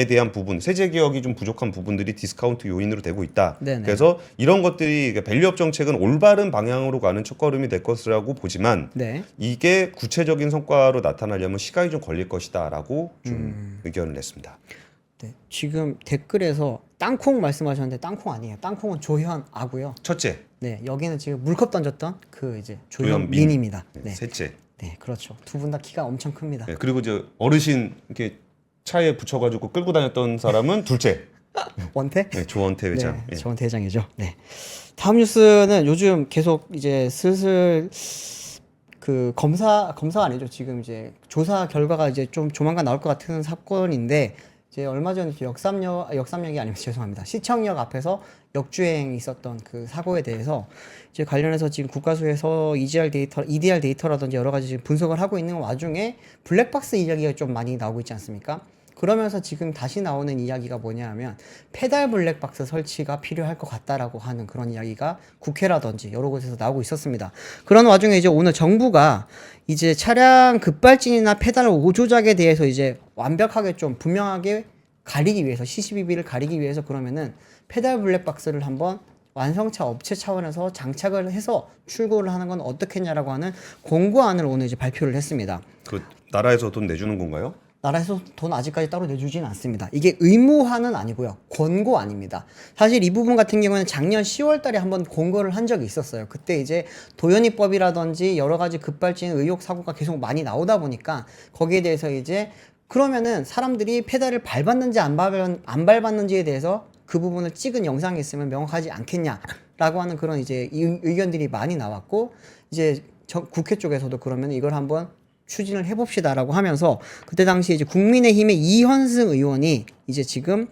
Speaker 1: 대한 부분, 세제 개혁이 좀 부족한 부분들이 디스카운트 요인으로 되고 있다.
Speaker 2: 네네.
Speaker 1: 그래서 이런 것들이 밸류업 정책은 올바른 방향으로 가는 첫걸음이 될 것이라고 보지만
Speaker 2: 네.
Speaker 1: 이게 구체적인 성과로 나타나려면 시간이 좀 걸릴 것이다라고 좀 의견을 냈습니다.
Speaker 2: 네. 지금 댓글에서 땅콩 말씀하셨는데 땅콩 아니에요. 땅콩은 조현아고요.
Speaker 1: 첫째,
Speaker 2: 네. 여기는 지금 물컵 던졌던 그 이제
Speaker 1: 조현민.
Speaker 2: 조현민입니다.
Speaker 1: 네.
Speaker 2: 네.
Speaker 1: 셋째,
Speaker 2: 네. 그렇죠. 두 분 다 키가 엄청 큽니다.
Speaker 1: 네, 그리고 이제 어르신 이렇게 차에 붙여가지고 끌고 다녔던 사람은 둘째,
Speaker 2: 원태?
Speaker 1: 네, 조원태 회장.
Speaker 2: 네, 조원태 회장이죠. 네. 다음 뉴스는 요즘 계속 이제 슬슬 그 검사가 아니죠. 지금 이제 조사 결과가 이제 좀 조만간 나올 것 같은 사건인데 이제 얼마 전에 역삼역이 아니면 죄송합니다. 시청역 앞에서 역주행이 있었던 그 사고에 대해서 이제 관련해서 지금 국가수에서 EDR 데이터라든지 여러 가지 지금 분석을 하고 있는 와중에 블랙박스 이야기가 좀 많이 나오고 있지 않습니까? 그러면서 지금 다시 나오는 이야기가 뭐냐면 페달 블랙박스 설치가 필요할 것 같다라고 하는 그런 이야기가 국회라든지 여러 곳에서 나오고 있었습니다. 그런 와중에 이제 오늘 정부가 이제 차량 급발진이나 페달 오조작에 대해서 이제 완벽하게 좀 분명하게 가리기 위해서 CCBB를 가리기 위해서 그러면은 페달 블랙박스를 한번 완성차 업체 차원에서 장착을 해서 출고를 하는 건 어떻겠냐라고 하는 공고안을 오늘 이제 발표를 했습니다.
Speaker 1: 그 나라에서 돈 내주는 건가요?
Speaker 2: 나라에서 돈 아직까지 따로 내주지는 않습니다. 이게 의무화는 아니고요. 권고안입니다. 사실 이 부분 같은 경우는 작년 10월 달에 한번 공고를 한 적이 있었어요. 그때 이제 도연이법이라든지 여러 가지 급발진 의혹 사고가 계속 많이 나오다 보니까 거기에 대해서 이제 그러면은 사람들이 페달을 밟았는지 안 밟았는지에 대해서 그 부분을 찍은 영상이 있으면 명확하지 않겠냐라고 하는 그런 이제 의견들이 많이 나왔고 이제 국회 쪽에서도 그러면 이걸 한번 추진을 해봅시다라고 하면서 그때 당시 이제 국민의힘의 이현승 의원이 이제 지금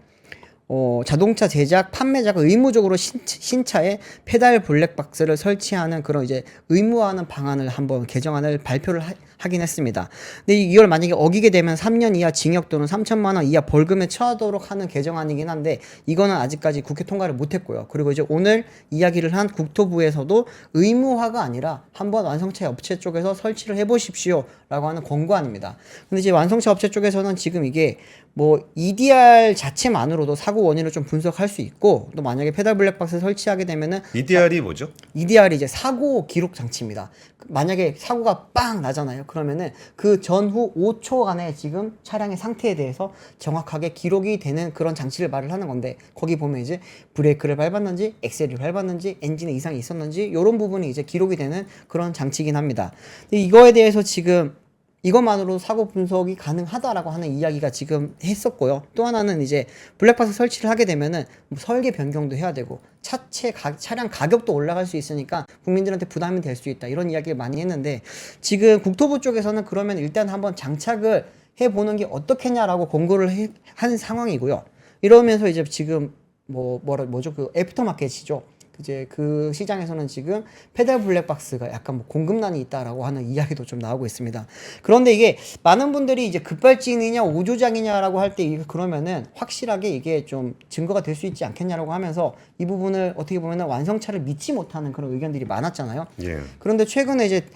Speaker 2: 자동차 제작 판매자가 의무적으로 신차에 페달 블랙박스를 설치하는 그런 이제 의무화하는 방안을 한번 개정안을 발표를 하긴 했습니다. 근데 이걸 만약에 어기게 되면 3년 이하 징역 또는 3천만 원 이하 벌금에 처하도록 하는 개정안이긴 한데 이거는 아직까지 국회 통과를 못했고요. 그리고 이제 오늘 이야기를 한 국토부에서도 의무화가 아니라 한번 완성차 업체 쪽에서 설치를 해보십시오라고 하는 권고안입니다. 근데 이제 완성차 업체 쪽에서는 지금 이게 뭐 EDR 자체만으로도 사고 원인을 좀 분석할 수 있고 또 만약에 페달 블랙박스 설치하게 되면은
Speaker 1: EDR이 뭐죠?
Speaker 2: EDR이 이제 사고 기록 장치입니다. 만약에 사고가 빵 나잖아요. 그러면은 그 전후 5초간의 지금 차량의 상태에 대해서 정확하게 기록이 되는 그런 장치를 말을 하는 건데 거기 보면 이제 브레이크를 밟았는지 엑셀을 밟았는지 엔진에 이상이 있었는지 이런 부분이 이제 기록이 되는 그런 장치이긴 합니다. 근데 이거에 대해서 지금 이것만으로 사고 분석이 가능하다라고 하는 이야기가 지금 했었고요. 또 하나는 이제 블랙박스 설치를 하게 되면은 뭐 설계 변경도 해야 되고 차량 가격도 올라갈 수 있으니까 국민들한테 부담이 될 수 있다, 이런 이야기를 많이 했는데, 지금 국토부 쪽에서는 그러면 일단 한번 장착을 해보는 게 어떻겠냐라고 권고를 한 상황이고요. 이러면서 이제 지금 뭐죠? 그 애프터마켓이죠. 이제 그 시장에서는 지금 페달 블랙박스가 약간 뭐 공급난이 있다라고 하는 이야기도 좀 나오고 있습니다. 그런데 이게 많은 분들이 이제 급발진이냐 오조작이냐라고 할 때 그러면은 확실하게 이게 좀 증거가 될 수 있지 않겠냐라고 하면서 이 부분을 어떻게 보면은 완성차를 믿지 못하는 그런 의견들이 많았잖아요.
Speaker 1: 예.
Speaker 2: 그런데 최근에 이제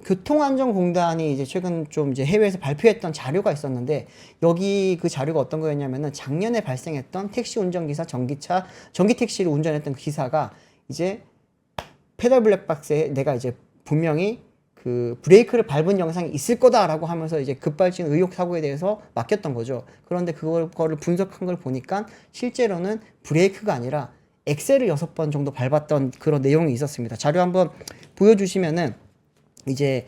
Speaker 2: 교통안전공단이 이제 최근 좀 이제 해외에서 발표했던 자료가 있었는데, 여기 그 자료가 어떤 거였냐면은 작년에 발생했던 택시 운전기사 전기 택시를 운전했던 기사가 이제 페달 블랙박스에 내가 이제 분명히 그 브레이크를 밟은 영상이 있을 거다라고 하면서 이제 급발진 의혹 사고에 대해서 맡겼던 거죠. 그런데 그거를 분석한 걸 보니까 실제로는 브레이크가 아니라 엑셀을 6번 정도 밟았던 그런 내용이 있었습니다. 자료 한번 보여주시면은 이제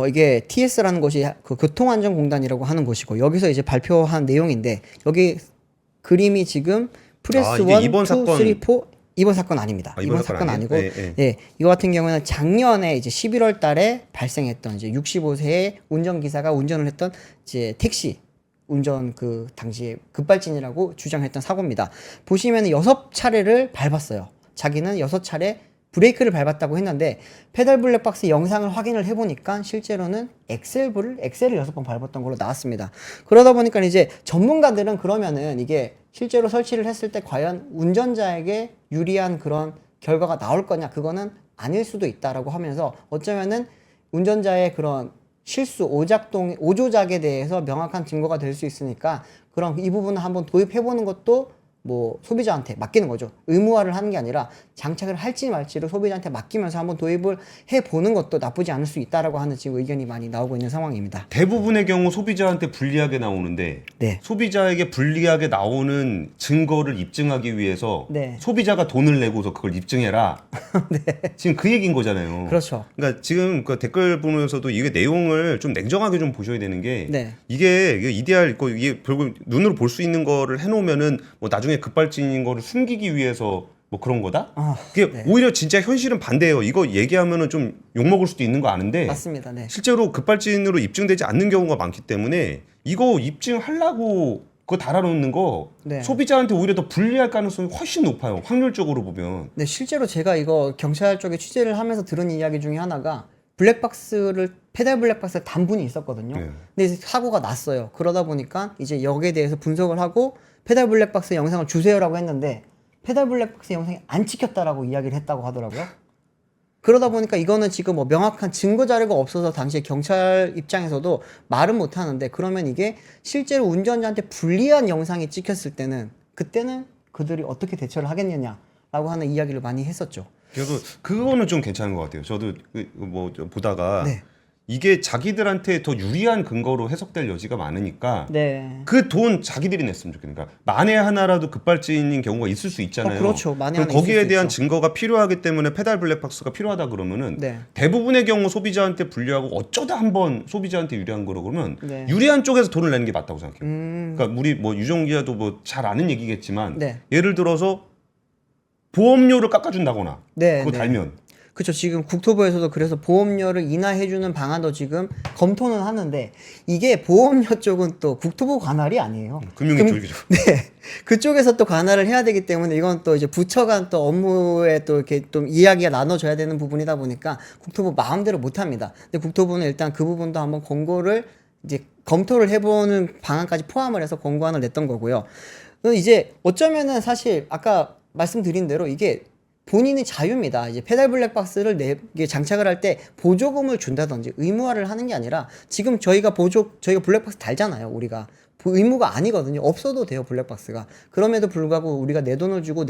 Speaker 2: 이게 TS라는 것이 그 교통안전공단이라고 하는 곳이고, 여기서 이제 발표한 내용인데, 여기 그림이 지금 프레스 1, 2, 3, 4 이번 사건 아닙니다. 이번 사건 아니고, 예, 이거 같은 경우는 작년에 이제 11월 달에 발생했던 이제 65세의 운전기사가 운전을 했던 이제 택시 운전 그 당시에 급발진이라고 주장했던 사고입니다. 보시면 6차례를 밟았어요. 자기는 6차례 브레이크를 밟았다고 했는데, 페달 블랙박스 영상을 확인을 해보니까 실제로는 엑셀을 6번 밟았던 걸로 나왔습니다. 그러다 보니까 이제 전문가들은 그러면은 이게 실제로 설치를 했을 때 과연 운전자에게 유리한 그런 결과가 나올 거냐, 그거는 아닐 수도 있다라고 하면서, 어쩌면은 운전자의 그런 실수, 오조작에 대해서 명확한 증거가 될 수 있으니까 그런 이 부분을 한번 도입해보는 것도 뭐 소비자한테 맡기는 거죠. 의무화를 하는 게 아니라 장착을 할지 말지를 소비자한테 맡기면서 한번 도입을 해보는 것도 나쁘지 않을 수 있다라고 하는 지금 의견이 많이 나오고 있는 상황입니다.
Speaker 1: 대부분의 경우 소비자한테 불리하게 나오는데,
Speaker 2: 네.
Speaker 1: 소비자에게 불리하게 나오는 증거를 입증하기 위해서
Speaker 2: 네.
Speaker 1: 소비자가 돈을 내고서 그걸 입증해라.
Speaker 2: 네.
Speaker 1: 지금 그 얘기인 거잖아요.
Speaker 2: 그렇죠.
Speaker 1: 그러니까 지금 그 댓글 보면서도 이게 내용을 좀 냉정하게 좀 보셔야 되는 게,
Speaker 2: 네.
Speaker 1: 이게 EDR 있고 이게 결국 눈으로 볼 수 있는 거를 해놓으면은 뭐 나중에 급발진인 거를 숨기기 위해서 뭐 그런 거다? 그게
Speaker 2: 네.
Speaker 1: 오히려 진짜 현실은 반대예요. 이거 얘기하면은 좀 욕먹을 수도 있는 거 아는데,
Speaker 2: 맞습니다. 네.
Speaker 1: 실제로 급발진으로 입증되지 않는 경우가 많기 때문에 이거 입증하려고 그거 달아놓는 거
Speaker 2: 네.
Speaker 1: 소비자한테 오히려 더 불리할 가능성이 훨씬 높아요. 확률적으로 보면.
Speaker 2: 네, 실제로 제가 이거 경찰 쪽에 취재를 하면서 들은 이야기 중에 하나가 페달 블랙박스 단분이 있었거든요.
Speaker 1: 네.
Speaker 2: 근데 이제 사고가 났어요. 그러다 보니까 이제 여기에 대해서 분석을 하고 페달 블랙박스 영상을 주세요라고 했는데, 페달 블랙박스 영상이 안 찍혔다라고 이야기를 했다고 하더라고요. 그러다 보니까 이거는 지금 뭐 명확한 증거 자료가 없어서 당시에 경찰 입장에서도 말은 못 하는데, 그러면 이게 실제로 운전자한테 불리한 영상이 찍혔을 때는 그때는 그들이 어떻게 대처를 하겠느냐라고 하는 이야기를 많이 했었죠.
Speaker 1: 그래서 그거는 좀 괜찮은 것 같아요. 저도 뭐 보다가
Speaker 2: 네.
Speaker 1: 이게 자기들한테 더 유리한 근거로 해석될 여지가 많으니까
Speaker 2: 네.
Speaker 1: 그 돈 자기들이 냈으면 좋겠으니까, 만에 하나라도 급발진인 경우가 있을 수 있잖아요.
Speaker 2: 그렇죠. 만에
Speaker 1: 그럼
Speaker 2: 하나 있을
Speaker 1: 거기에
Speaker 2: 수
Speaker 1: 대한
Speaker 2: 있죠.
Speaker 1: 증거가 필요하기 때문에 페달 블랙박스가 필요하다 그러면은
Speaker 2: 네.
Speaker 1: 대부분의 경우 소비자한테 불리하고 어쩌다 한번 소비자한테 유리한 거로 그러면
Speaker 2: 네.
Speaker 1: 유리한 쪽에서 돈을 내는 게 맞다고 생각해요.
Speaker 2: 음.
Speaker 1: 그러니까 우리 뭐 유정 기자도 뭐 잘 아는 얘기겠지만,
Speaker 2: 네.
Speaker 1: 예를 들어서 보험료를 깎아준다거나
Speaker 2: 네,
Speaker 1: 그거
Speaker 2: 네.
Speaker 1: 달면
Speaker 2: 그렇죠. 지금 국토부에서도 그래서 보험료를 인하해주는 방안도 지금 검토는 하는데, 이게 보험료 쪽은 또 국토부 관할이 아니에요.
Speaker 1: 금융위 쪽이죠.
Speaker 2: 네. 그쪽에서 또 관할을 해야 되기 때문에 이건 또 이제 부처 간 또 업무에 또 이렇게 좀 이야기가 나눠져야 되는 부분이다 보니까 국토부 마음대로 못 합니다. 근데 국토부는 일단 그 부분도 한번 권고를 이제 검토를 해보는 방안까지 포함을 해서 권고안을 냈던 거고요. 이제 어쩌면은 사실 아까 말씀드린 대로 이게 본인의 자유입니다. 이제 페달 블랙박스를 이게 장착을 할 때 보조금을 준다든지 의무화를 하는 게 아니라, 지금 저희가 블랙박스 달잖아요. 우리가 의무가 아니거든요. 없어도 돼요, 블랙박스가. 그럼에도 불구하고 우리가 내 돈을 주고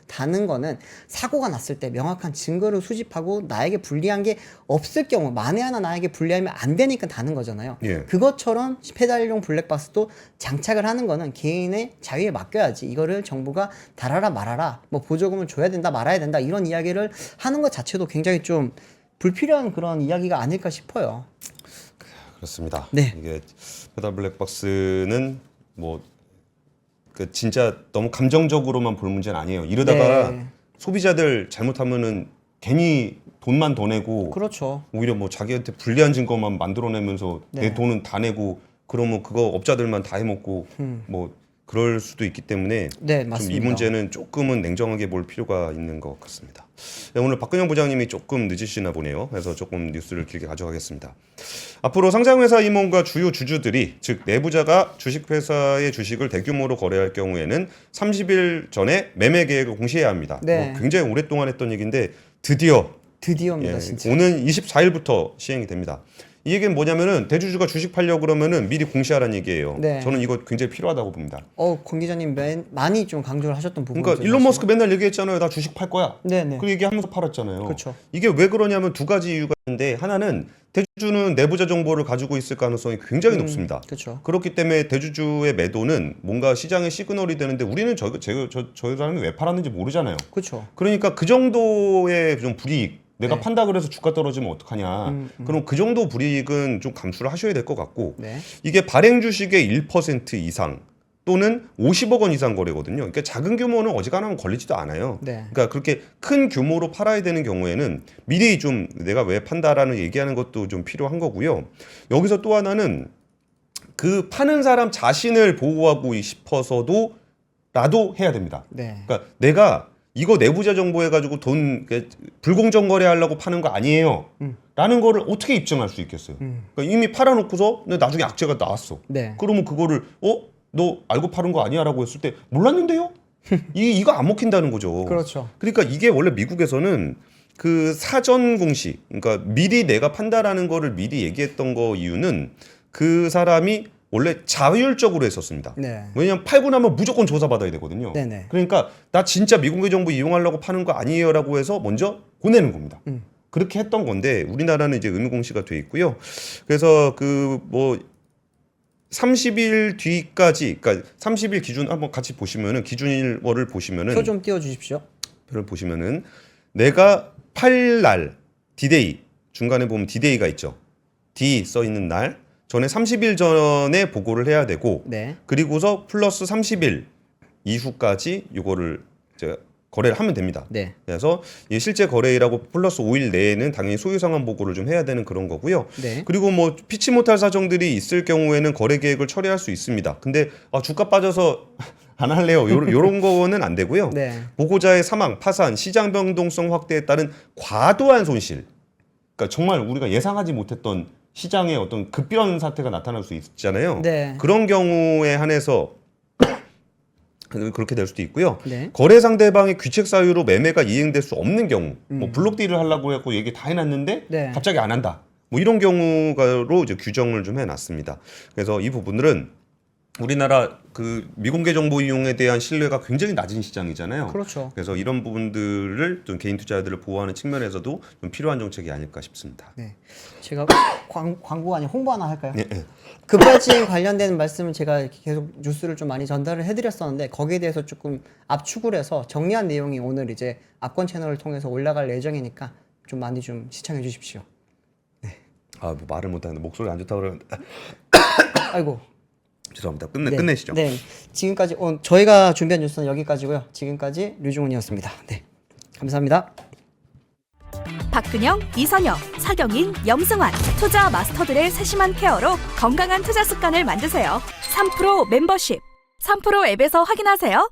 Speaker 2: 다는 거는 사고가 났을 때 명확한 증거를 수집하고 나에게 불리한 게 없을 경우, 만에 하나 나에게 불리하면 안 되니까 다는 거잖아요.
Speaker 1: 예.
Speaker 2: 그것처럼 페달용 블랙박스도 장착을 하는 거는 개인의 자유에 맡겨야지, 이거를 정부가 달아라 말아라, 뭐 보조금을 줘야 된다 말아야 된다, 이런 이야기를 하는 것 자체도 굉장히 좀 불필요한 그런 이야기가 아닐까 싶어요.
Speaker 1: 그렇습니다.
Speaker 2: 네.
Speaker 1: 이게 페달 블랙박스는 뭐 그 진짜 너무 감정적으로만 볼 문제는 아니에요. 이러다가
Speaker 2: 네.
Speaker 1: 소비자들 잘못하면 괜히 돈만 더 내고
Speaker 2: 그렇죠.
Speaker 1: 오히려 뭐 자기한테 불리한 증거만 만들어내면서
Speaker 2: 네.
Speaker 1: 내 돈은 다 내고 그러면 그거 업자들만 다 해먹고 뭐 그럴 수도 있기 때문에
Speaker 2: 네,
Speaker 1: 좀
Speaker 2: 맞습니다.
Speaker 1: 이 문제는 조금은 냉정하게 볼 필요가 있는 것 같습니다. 네, 오늘 박근영 부장님이 조금 늦으시나 보네요. 그래서 조금 뉴스를 길게 가져가겠습니다. 앞으로 상장회사 임원과 주요 주주들이 즉 내부자가 주식회사의 주식을 대규모로 거래할 경우에는 30일 전에 매매 계획을 공시해야 합니다.
Speaker 2: 네.
Speaker 1: 굉장히 오랫동안 했던 얘기인데 드디어입니다.
Speaker 2: 진짜.
Speaker 1: 오는 24일부터 시행이 됩니다. 이 얘기는 뭐냐면은 대주주가 주식 팔려고 그러면은 미리 공시하라는 얘기예요.
Speaker 2: 네.
Speaker 1: 저는 이거 굉장히 필요하다고 봅니다.
Speaker 2: 권 기자님 많이 좀 강조를 하셨던 부분이죠.
Speaker 1: 그러니까 일론 머스크 맨날 얘기했잖아요. 나 주식 팔 거야.
Speaker 2: 네네.
Speaker 1: 그 얘기하면서 팔았잖아요.
Speaker 2: 그렇죠.
Speaker 1: 이게 왜 그러냐면 두 가지 이유가 있는데 하나는 대주주는 내부자 정보를 가지고 있을 가능성이 굉장히 높습니다.
Speaker 2: 그렇죠.
Speaker 1: 그렇기 때문에 대주주의 매도는 뭔가 시장의 시그널이 되는데 우리는 저희 사람이 왜 팔았는지 모르잖아요.
Speaker 2: 그렇죠.
Speaker 1: 그러니까 그 정도의 좀 불이익 내가
Speaker 2: 네.
Speaker 1: 판다 그래서 주가 떨어지면 어떡하냐. 그럼 그 정도 불이익은 좀 감수를 하셔야 될 것 같고
Speaker 2: 네.
Speaker 1: 이게 발행 주식의 1% 이상 또는 50억 원 이상 거래거든요. 그러니까 작은 규모는 어지간하면 걸리지도 않아요.
Speaker 2: 네.
Speaker 1: 그러니까 그렇게 큰 규모로 팔아야 되는 경우에는 미리 좀 내가 왜 판다라는 얘기하는 것도 좀 필요한 거고요. 여기서 또 하나는 그 파는 사람 자신을 보호하고 싶어서도 라도 해야 됩니다.
Speaker 2: 네.
Speaker 1: 그러니까 내가 이거 내부자 정보 해가지고 돈 불공정 거래하려고 파는 거 아니에요. 라는 거를 어떻게 입증할 수 있겠어요? 그러니까 이미 팔아놓고서 근데 나중에 악재가 나왔어.
Speaker 2: 네.
Speaker 1: 그러면 그거를 너 알고 파는 거 아니야라고 했을 때 몰랐는데요? 이거 안 먹힌다는 거죠.
Speaker 2: 그렇죠.
Speaker 1: 그러니까 이게 원래 미국에서는 그 사전 공시, 그러니까 미리 내가 판다라는 거를 미리 얘기했던 거 이유는 그 사람이 원래 자율적으로 했었습니다.
Speaker 2: 네.
Speaker 1: 왜냐하면 팔고 나면 무조건 조사받아야 되거든요.
Speaker 2: 네네.
Speaker 1: 그러니까 나 진짜 미공개 정보 이용하려고 파는 거 아니에요라고 해서 먼저 보내는 겁니다. 그렇게 했던 건데 우리나라는 이제 의무 공시가 돼 있고요. 그래서 그 뭐 30일 뒤까지, 그러니까 30일 기준 한번 같이 보시면은 기준일월을 보시면은
Speaker 2: 표 좀 띄워 주십시오.
Speaker 1: 표를 보시면은 내가 팔 날 디데이 중간에 보면 디데이가 있죠. D 써 있는 날 전에 30일 전에 보고를 해야 되고
Speaker 2: 네.
Speaker 1: 그리고서 플러스 30일 이후까지 이거를 이제 거래를 하면 됩니다.
Speaker 2: 네.
Speaker 1: 그래서 이 실제 거래일하고 플러스 5일 내에는 당연히 소유 상환 보고를 좀 해야 되는 그런 거고요.
Speaker 2: 네.
Speaker 1: 그리고 뭐 피치 못할 사정들이 있을 경우에는 거래 계획을 처리할 수 있습니다. 근데 주가 빠져서 안 할래요. 요런 거는 안 되고요.
Speaker 2: 네.
Speaker 1: 보고자의 사망, 파산, 시장 변동성 확대에 따른 과도한 손실. 그러니까 정말 우리가 예상하지 못했던 시장에 어떤 급변 사태가 나타날 수 있잖아요.
Speaker 2: 네.
Speaker 1: 그런 경우에 한해서 그렇게 될 수도 있고요.
Speaker 2: 네.
Speaker 1: 거래 상대방의 귀책 사유로 매매가 이행될 수 없는 경우, 뭐 블록 딜을 하려고 했고 얘기 다 해놨는데
Speaker 2: 네.
Speaker 1: 갑자기 안 한다. 뭐 이런 경우로 이제 규정을 좀 해놨습니다. 그래서 이 부분들은 우리나라 그 미공개 정보 이용에 대한 신뢰가 굉장히 낮은 시장이잖아요.
Speaker 2: 그렇죠.
Speaker 1: 그래서 이런 부분들을 좀 개인 투자자들을 보호하는 측면에서도 좀 필요한 정책이 아닐까 싶습니다.
Speaker 2: 네. 제가 광고 아니 홍보 하나 할까요?
Speaker 1: 네, 네.
Speaker 2: 급발진 관련된 말씀은 제가 이렇게 계속 뉴스를 좀 많이 전달을 해드렸었는데 거기에 대해서 조금 압축을 해서 정리한 내용이 오늘 이제 압권 채널을 통해서 올라갈 예정이니까 좀 많이 좀 시청해 주십시오.
Speaker 1: 뭐 말을 못하는데 목소리 안 좋다고 그러는데
Speaker 2: 아이고.
Speaker 1: 죄송합니다.
Speaker 2: 네.
Speaker 1: 끝내시죠.
Speaker 2: 네. 지금까지 저희가 준비한 뉴스는 여기까지고요. 지금까지 류중훈이었습니다. 네. 감사합니다.
Speaker 3: 박근영, 이선영, 사경인, 염승환 투자 마스터들의 세심한 케어로 건강한 투자 습관을 만드세요. 3프로 멤버십 3프로 앱에서 확인하세요.